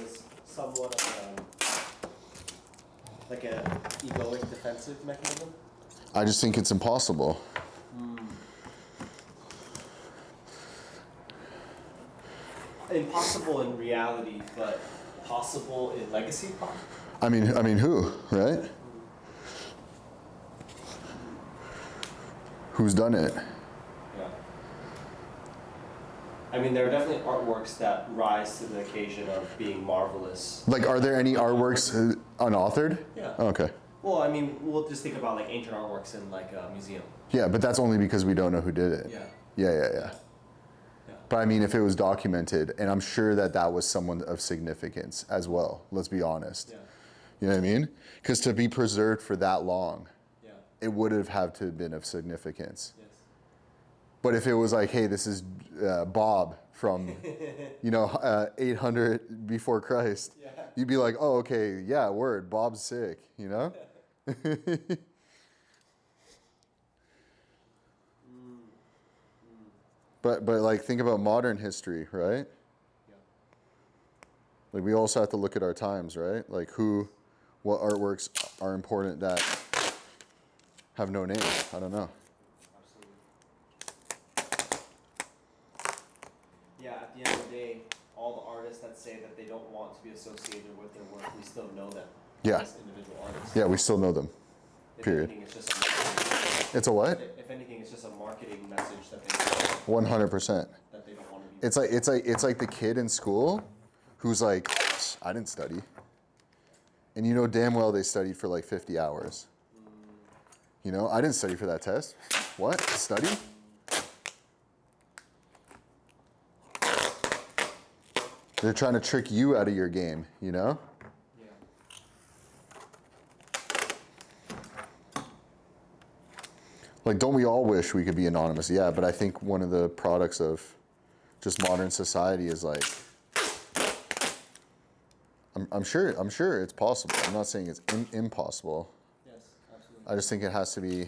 is somewhat of like an egoic defensive mechanism? I just think it's impossible. Impossible in reality, but possible in legacy? I mean, who, right? Who's done it? Yeah. I mean, there are definitely artworks that rise to the occasion of being marvelous. Like, are there any artworks unauthored? Yeah. Oh, okay. Well, I mean, we'll just think about like ancient artworks in like a museum. Yeah, but that's only because we don't know who did it. Yeah. Yeah. Yeah. But I mean, if it was documented, and I'm sure that was someone of significance as well, let's be honest. Yeah. You know what I mean? Because to be preserved for that long, Yeah. it would have had to have been of significance. Yes. But if it was like, hey, this is Bob from, 800 before Christ, Yeah. you'd be like, oh, okay, yeah, word, Bob's sick, you know? But like think about modern history, right? Yeah. Like we also have to look at our times, right? Like what artworks are important that have no name? I don't know. Absolutely. Yeah, at the end of the day, all the artists that say that they don't want to be associated with their work, we still know them Yeah. as individual artists. Yeah, we still know them. If Period. anything, it's just a, It's a what? if anything, it's just a marketing message that they 100%. that they don't want to be. It's like the kid in school who's like, I didn't study. And you know damn well they studied for like 50 hours. You know, I didn't study for that test. What? Study? They're trying to trick you out of your game, you know? Yeah. Like, don't we all wish we could be anonymous? Yeah, but I think one of the products of just modern society is like, I'm sure it's possible. I'm not saying it's impossible. Yes, absolutely. I just think it has to be,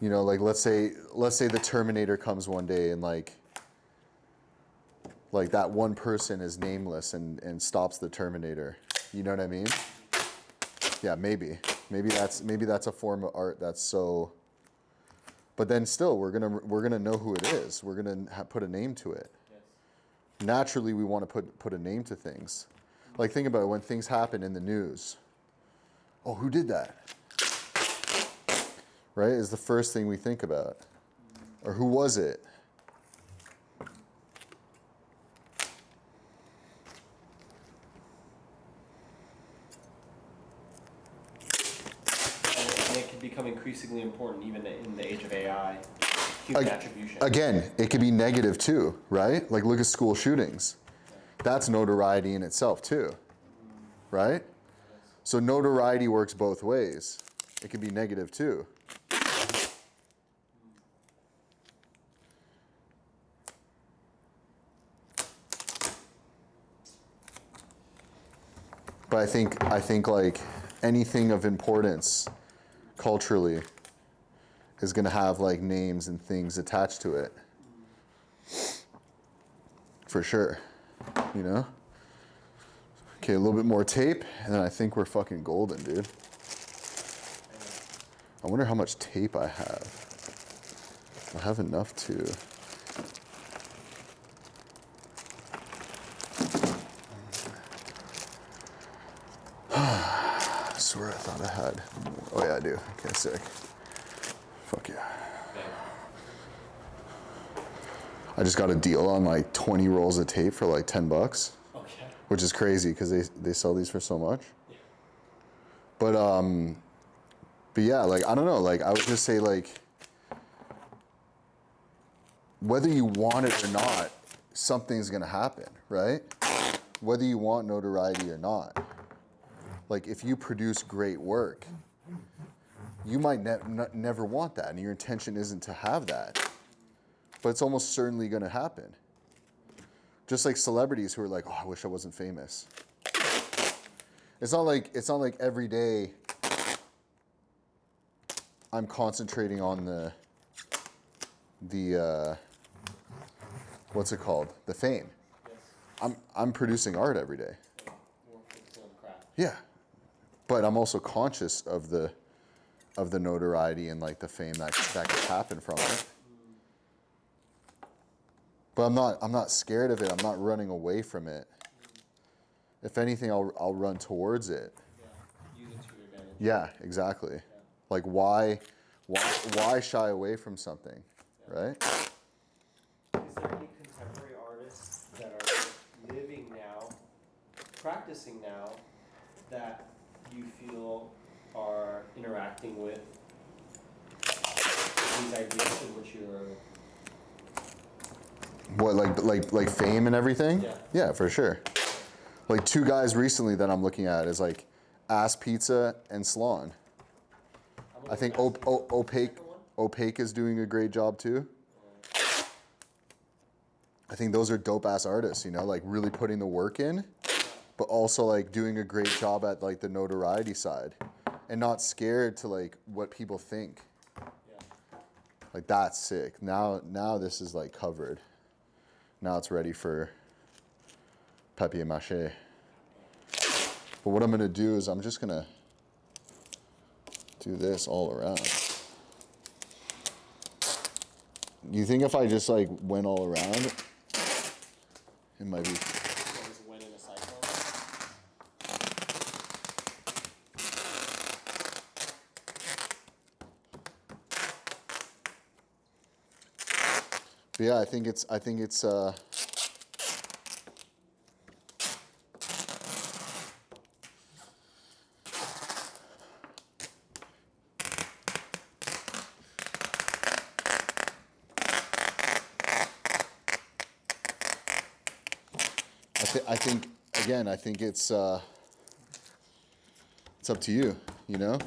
like let's say the Terminator comes one day and like that one person is nameless and stops the Terminator. You know what I mean? Yeah, maybe that's a form of art that's so. But then still, we're gonna know who it is. We're gonna put a name to it. Yes. Naturally, we want to put a name to things. Like think about it, when things happen in the news. Oh, who did that? Right? Is the first thing we think about. Or who was it? And it can become increasingly important even in the age of AI human attribution. Again, it could be negative too, right? Like look at school shootings. That's notoriety in itself too, right? So notoriety works both ways. It can be negative too. But I think like anything of importance culturally is gonna have like names and things attached to it. For sure. You know? Okay, a little bit more tape, and then I think we're fucking golden, dude. I wonder how much tape I have. I have enough to. I swear I thought I had. Oh yeah, I do. Okay, sick. Fuck yeah. I just got a deal on like 20 rolls of tape for like $10, Okay. which is crazy because they sell these for so much. Yeah. But yeah, like I don't know, like I would just say like whether you want it or not, something's gonna happen, right? Whether you want notoriety or not. Like if you produce great work, you might never want that, and your intention isn't to have that. But it's almost certainly gonna happen. Just like celebrities who are like, oh, I wish I wasn't famous. It's not like every day I'm concentrating on the what's it called? The fame. Yes. I'm producing art every day. More focused on the craft. Yeah. But I'm also conscious of the notoriety and like the fame that could happen from it. But I'm not scared of it. I'm not running away from it. If anything, I'll run towards it. Yeah. Use it to your advantage. Yeah, exactly. Like why shy away from something, right? Is there any contemporary artists that are living now, practicing now, that you feel are interacting with these ideas in which you're... What like fame and everything? Yeah. Yeah, for sure. Like two guys recently that I'm looking at is like Ass Pizza and Slon. I think Opaque is doing a great job too. I think those are dope ass artists, you know, like really putting the work in, but also like doing a great job at like the notoriety side and not scared to like what people think. Yeah. Like that's sick. Now this is like covered. Now it's ready for papier-mâché. But what I'm gonna do is I'm just gonna do this all around. You think if I just like went all around, it might be. Just went in a cycle. But yeah, I think it's I think it's up to you, you know,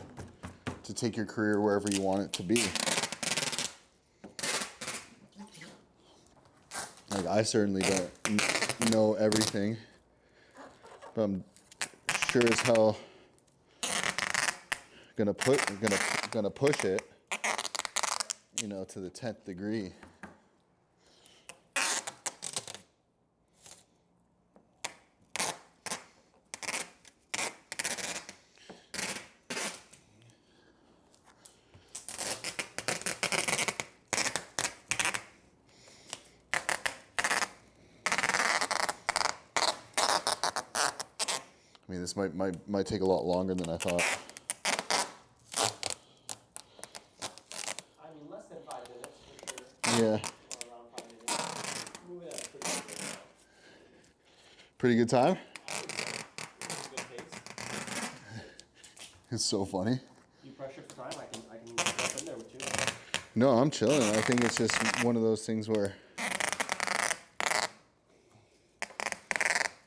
to take your career wherever you want it to be. Like I certainly don't know everything, but I'm sure as hell gonna push it, you know, to the 10th degree. I mean, this might take a lot longer than I thought. I mean, less than 5 minutes for sure. Yeah, Or around 5 minutes. Moving at a pretty good rate now. pretty good time. Good pace. It's so funny. You pressure for time, I can jump in there with you. No, I'm chilling. I think it's just one of those things where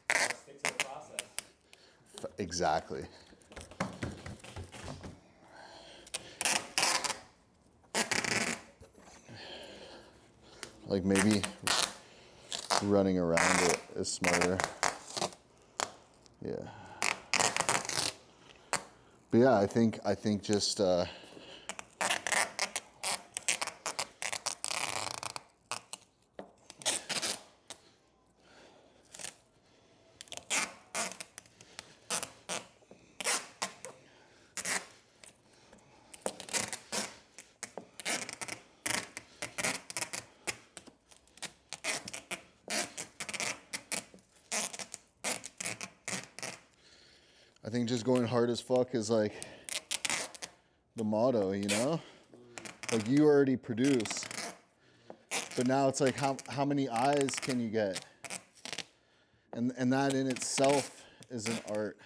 Stick to the process. exactly. Like maybe running around it is smarter. Yeah. But yeah, I think just I think just going hard as fuck is like the motto, you know? Like you already produce. But now it's like how many eyes can you get? And that in itself is an art.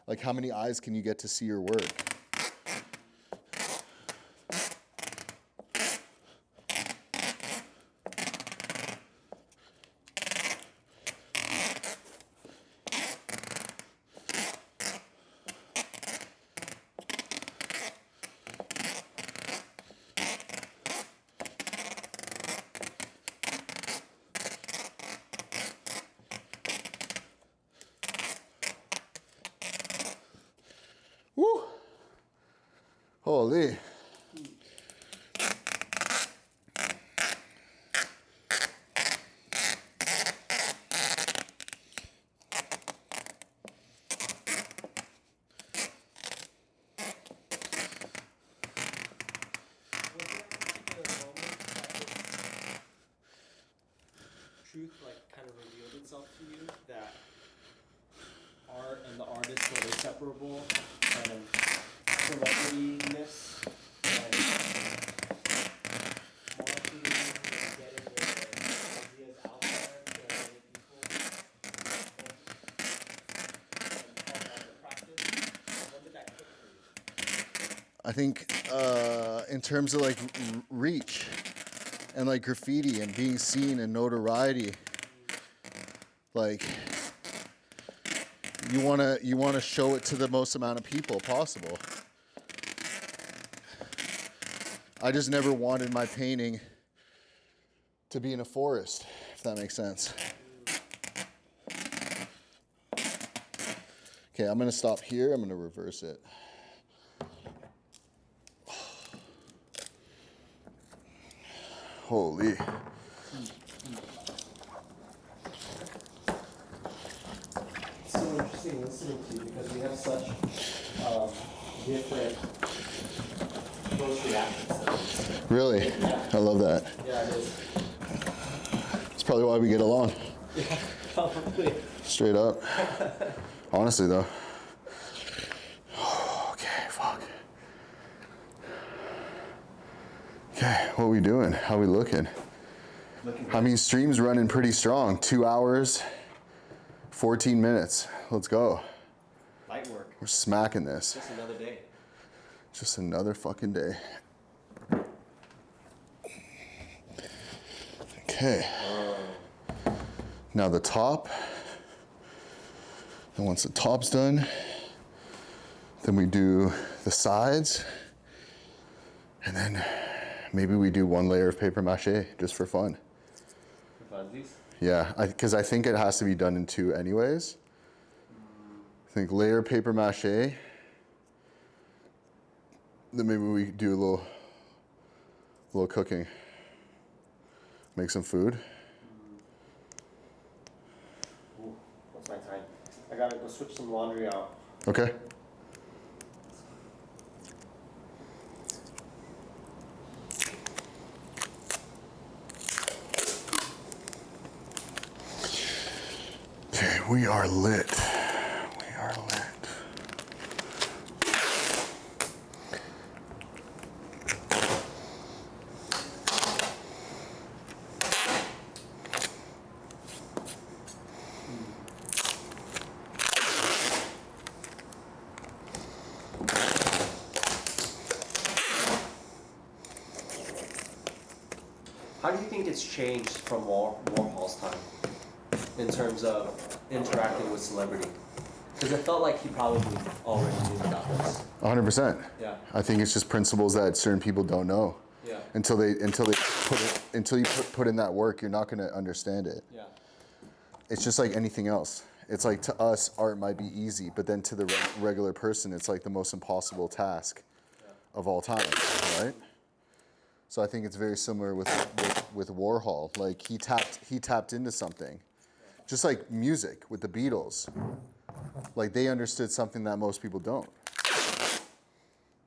Like how many eyes can you get to see your work? Woo! Holy. Truth like kind of revealed itself to you that art and the artist were inseparable, kind of celebrity-ness and marketing, getting your ideas out there to many people, and the practice. When did that click for you? I think in terms of like reach and like graffiti and being seen and notoriety, like you wanna show it to the most amount of people possible. I just never wanted my painting to be in a forest, if that makes sense. Okay, I'm gonna stop here. I'm gonna reverse it. Holy. It's so interesting listening to you because we have such different close reactions. Really? I love that. Yeah, it is. That's probably why we get along. Yeah, probably. Straight up. Honestly, though. Okay, fuck. Okay, what we doing? How we looking? I mean, stream's running pretty strong. 2 hours, 14 minutes. Let's go. Light work. We're smacking this. Just another day. Just another fucking day. Okay. Now the top. And once the top's done, then we do the sides. And then maybe we do one layer of paper mache just for fun. For funsies? Yeah, because I think it has to be done in two anyways. I think layer paper mache. Then maybe we do a little cooking. Make some food. Ooh, what's my time? I gotta go switch some laundry out. Okay. Okay, we are lit. We are lit. think it's changed from Warhol's time in terms of interacting with celebrity? Because it felt like he probably already knew about this. 100%. Yeah. I think it's just principles that certain people don't know. Yeah. Until you put in that work, you're not going to understand it. Yeah. It's just like anything else. It's like to us, art might be easy, but then to the regular person, it's like the most impossible task of all time, right? So I think it's very similar with Warhol. Like he tapped into something, just like music with the Beatles. Like they understood something that most people don't,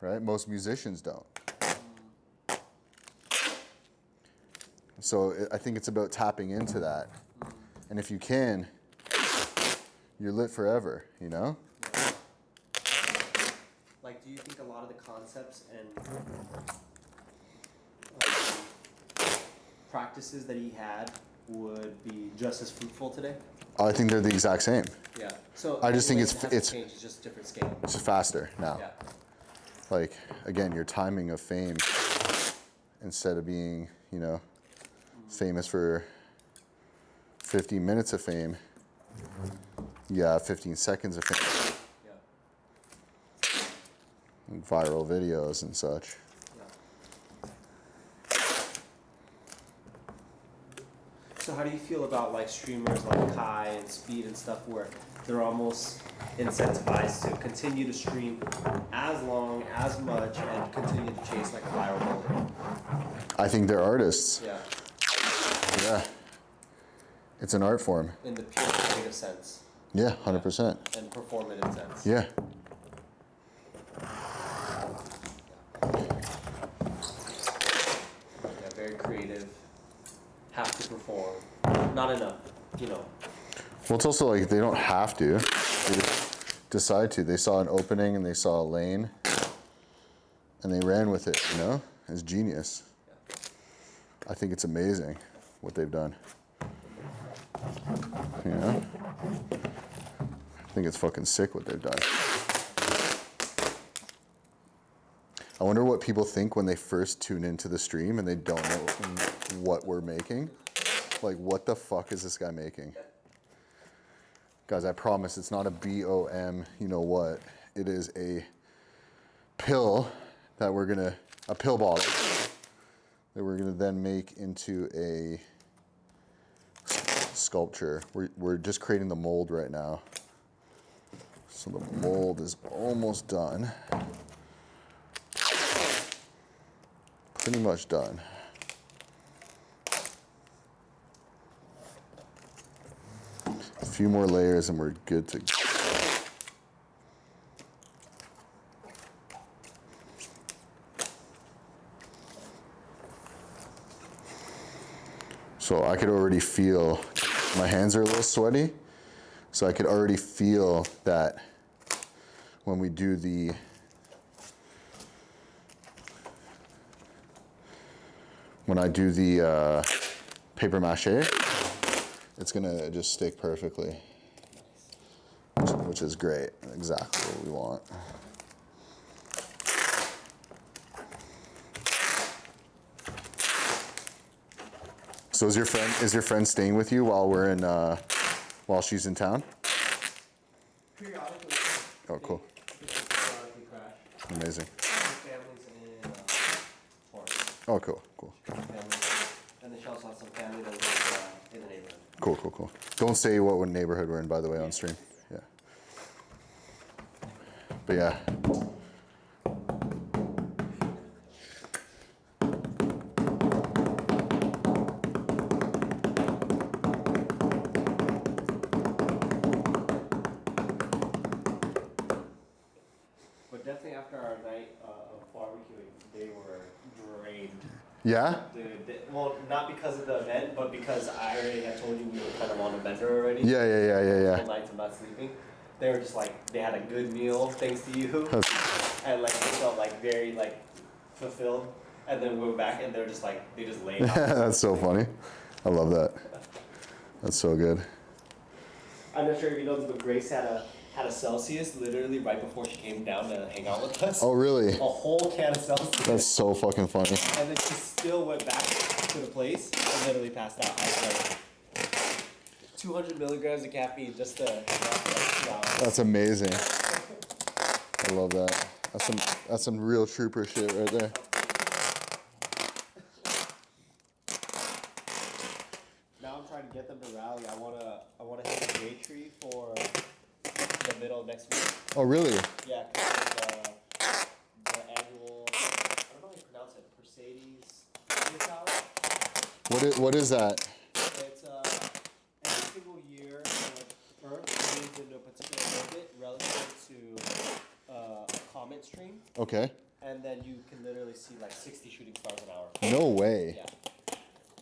right? Most musicians don't. So I think it's about tapping into that, and if you can, you're lit forever, you know? Like, do you think a lot of the concepts and practices that he had would be just as fruitful today? I think they're the exact same. Yeah. So I just think it it's hasn't changed, it's just a different scale. It's just faster now. Yeah. Like again, your timing of fame, instead of being, you know, famous for 15 minutes of fame, yeah, 15 seconds of fame, Yeah. and viral videos and such. Yeah. So how do you feel about like streamers like Kai and Speed and stuff where they're almost incentivized to continue to stream as long, as much, and continue to chase like a viral moment? I think they're artists. Yeah. Yeah. It's an art form. In the pure creative sense. Yeah, 100%. And performative sense. Yeah. Yeah, very creative. Have to perform. Not enough, you know. Well, it's also like they don't have to. They just decide to. They saw an opening and they saw a lane, and they ran with it. You know, it's genius. Yeah. I think it's amazing what they've done. You know, I think it's fucking sick what they've done. I wonder what people think when they first tune into the stream and they don't know what we're making. Like, what the fuck is this guy making? Guys, I promise it's not a BOM, you know what? It is a pill that a pill bottle that we're gonna then make into a sculpture. We're just creating the mold right now. So the mold is almost done. Pretty much done. A few more layers and we're good to go. So I could already feel, my hands are a little sweaty, so I could already feel that when we do when I do the paper mache, it's gonna just stick perfectly, which is great, exactly what we want. So is your friend staying with you while we're in while she's in town? Periodically. Oh, cool. Periodically crash. Amazing. Families in Torrance. Oh, cool. Families. And then she also has some family that lives in the neighborhood. Cool. Don't say what neighborhood we're in, by the way, on stream. Yeah. But yeah. But definitely after our night of barbecuing, they were drained. Yeah? Dude, well, not because of the event, but because I already had told you we were kind of on a bender already. Yeah. Whole nights of not sleeping. They were just like, they had a good meal thanks to you. And like, they felt like very like fulfilled. And then we were back and they're just like, they just laid out. That's so funny. I love that. That's so good. I'm not sure if you know this, but Grace had a Celsius literally right before she came down to hang out with us. Oh, really? A whole can of Celsius. That's so fucking funny. And then she still went back to the place, I literally passed out. I was like 200 milligrams of caffeine just to last like 2 hours. That's amazing. I love that. That's some real trooper shit right there. Now I'm trying to get them to rally. I wanna hit the J tree for the middle of next week. Oh, really? Yeah, because the annual, I don't know how you pronounce it, Mercedes Tower. What is that? It's every single year the Earth moves into a particular orbit relative to a comet stream, Okay. and then you can literally see like 60 shooting stars an hour. No way. Yeah.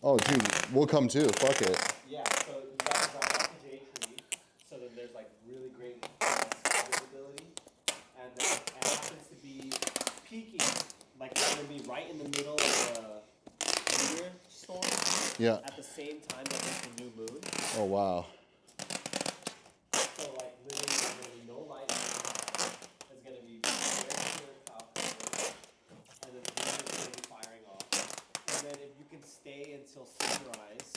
Oh, dude, we'll come too. Fuck it. Yeah, so you guys drive off the J tree, so then there's like really great visibility, and then it happens to be peaking, like it's gonna be right in the middle of the meteor storm Yeah. at the same time that there's the new moon. Oh, wow. So like literally there's gonna be no light. It's gonna be very clear cloud cover, and then the moon is gonna be firing off. And then if you can stay until sunrise,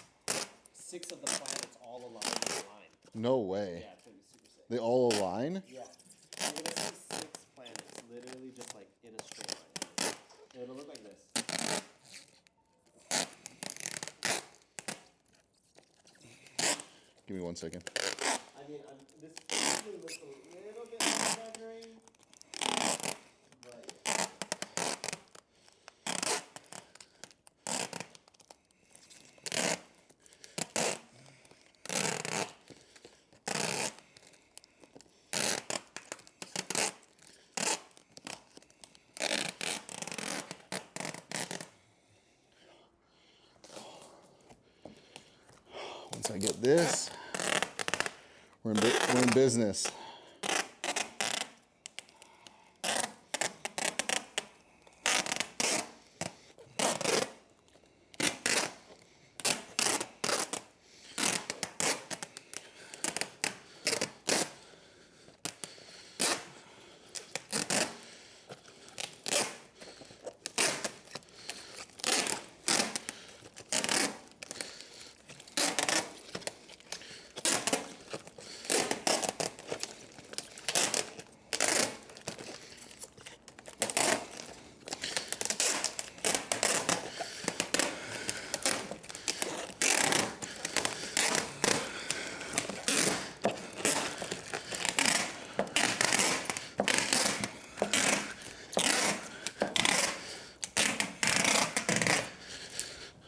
6 of the planets all align in a line. No way. Yeah, it's gonna be super sick. They all align? Yeah. You're gonna see 6 planets literally just like in a straight line. And it'll look like this. Give me 1 second. I mean, this probably looks a little bit exaggerating, but yeah. Once I get this, we're in business.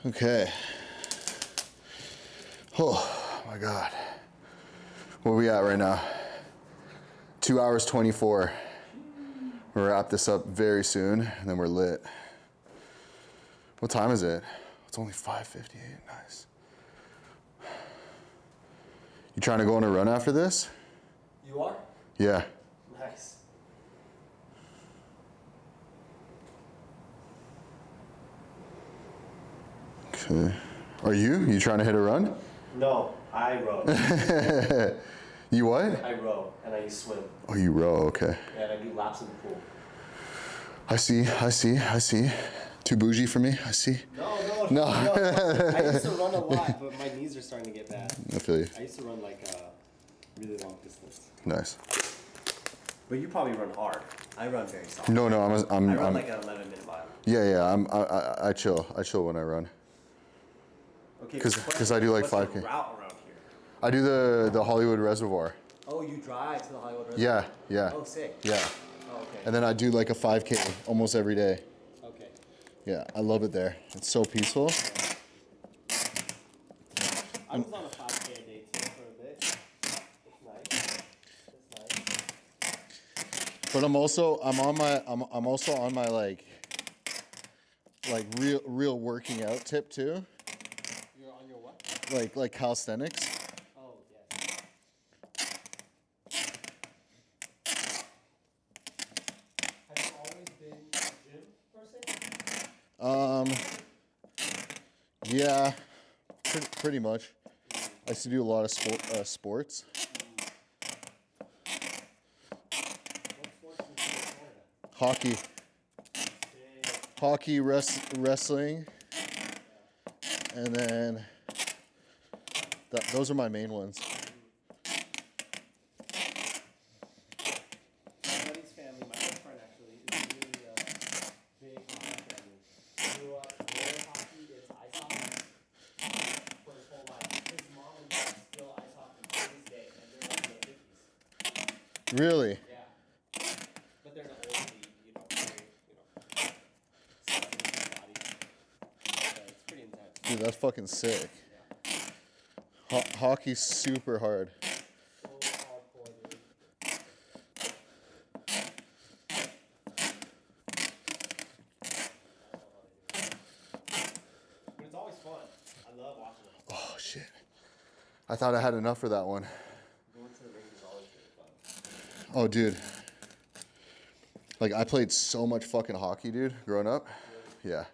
Okay. Oh my God. Where are we at right now? 2 hours 24. We'll wrap this up very soon and then we're lit. What time is it? It's only 5:58. Nice. You trying to go on a run after this? You are? Yeah. Nice. Okay. Are you? You trying to hit a run? No, I row. You what? I row and I swim. Oh, you row. Okay. And I do laps in the pool. I see. Too bougie for me. I see. No. I used to run a lot, but my knees are starting to get bad. I feel you. I used to run like really long distance. Nice. But you probably run hard. I run very soft. No, I'm. I run like an 11-minute mile. Yeah. I chill. I chill when I run. Okay. 'Cause I do like what's the 5K. route around here? I do the Hollywood Reservoir. Oh, you drive to the Hollywood Reservoir? Yeah. Oh, sick. Yeah. Oh, okay. And then I do like a 5K almost every day. Okay. Yeah, I love it there. It's so peaceful. I was on a 5K a day too for a bit. It's nice. But I'm also on my like real working out tip too. You're on your what? Like calisthenics. Oh, yes. Have you always been a gym person? Yeah, pretty much. I used to do a lot of sports. What sports do you do in Canada? Hockey, Big. wrestling, And then those are my main ones. My buddy's family, my best friend actually, is really big hockey family. Grew up roller hockey, it's ice hockey for his whole life. His mom and dad still ice hockey to this day, and they're like in their 50s. Really? Yeah. But they're in an old league, you know, very, you know, sensitive bodies. Yeah, it's pretty intense. Dude, that's fucking sick. Yeah. Hockey's super hard. So hardcore, dude. But it's always fun. I love watching it. Oh shit. I thought I had enough for that one. Going to the rink is always really fun. Oh dude. Like I played so much fucking hockey, dude, growing up. Yeah.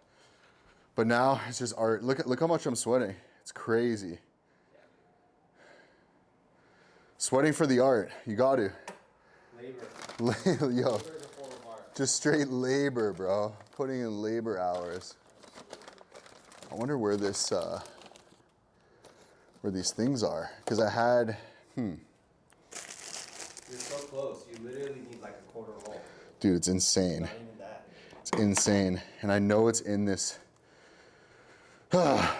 But now it's just art. Look how much I'm sweating. It's crazy. Sweating for the art. You got to. Labor. Yo, Labor is a form of art. just straight labor, bro. Putting in labor hours. I wonder where this, where these things are. Because I had, You're so close. You literally need like a quarter roll. dude, it's insane. Not even that. It's insane. And I know it's in this. Oh,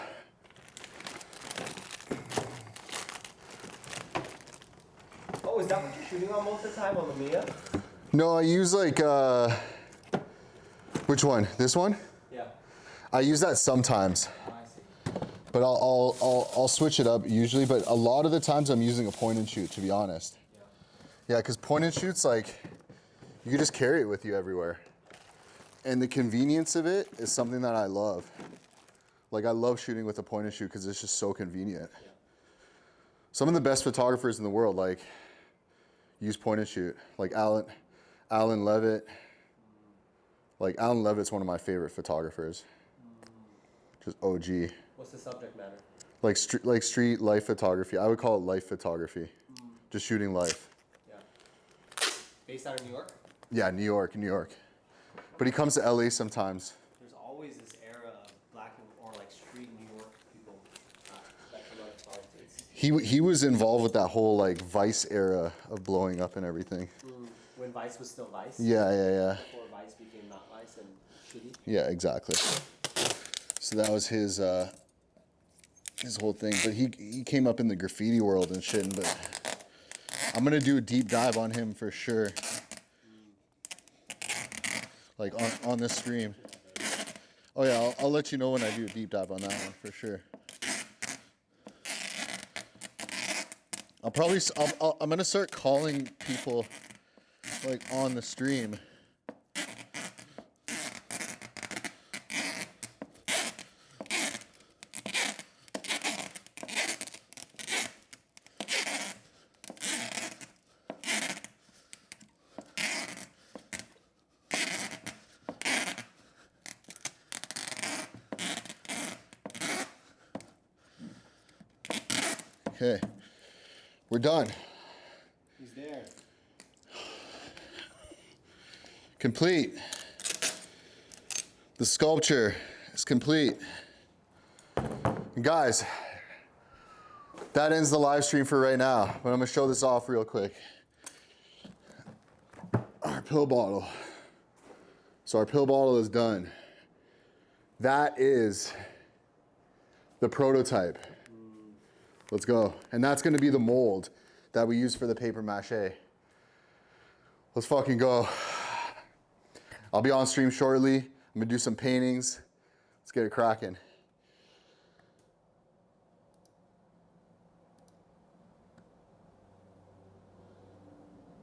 is that what you're shooting on most of the time on the Mia? No, I use like, which one? This one? Yeah. I use that sometimes. Oh, I see. But I'll switch it up usually. But a lot of the times I'm using a point and shoot, to be honest. Yeah. Yeah, because point and shoot's like, you can just carry it with you everywhere. And the convenience of it is something that I love. Like I love shooting with a point and shoot because it's just so convenient. Yeah. Some of the best photographers in the world like use point and shoot. Like Alan Levitt. Like Alan Levitt's one of my favorite photographers. Just OG. What's the subject matter? Like street life photography. I would call it life photography. Just shooting life. Yeah. Based out of New York? Yeah, New York. But he comes to LA sometimes. There's always this era of black or like street New York people that come out of politics. He was involved with that whole like Vice era of blowing up and everything. When Vice was still Vice. Yeah. Before Vice became not Vice and shitty. Yeah, exactly. So that was his whole thing. But he came up in the graffiti world and shit. But I'm gonna do a deep dive on him for sure. Like on this stream. Oh yeah, I'll let you know when I do a deep dive on that one for sure. I'm gonna start calling people like on the stream. Okay, we're done. He's there. Complete. The sculpture is complete. And guys, that ends the live stream for right now, but I'm gonna show this off real quick. Our pill bottle. So our pill bottle is done. That is the prototype. Let's go. And that's gonna be the mold that we use for the paper mache. Let's fucking go. I'll be on stream shortly. I'm gonna do some paintings. Let's get it cracking.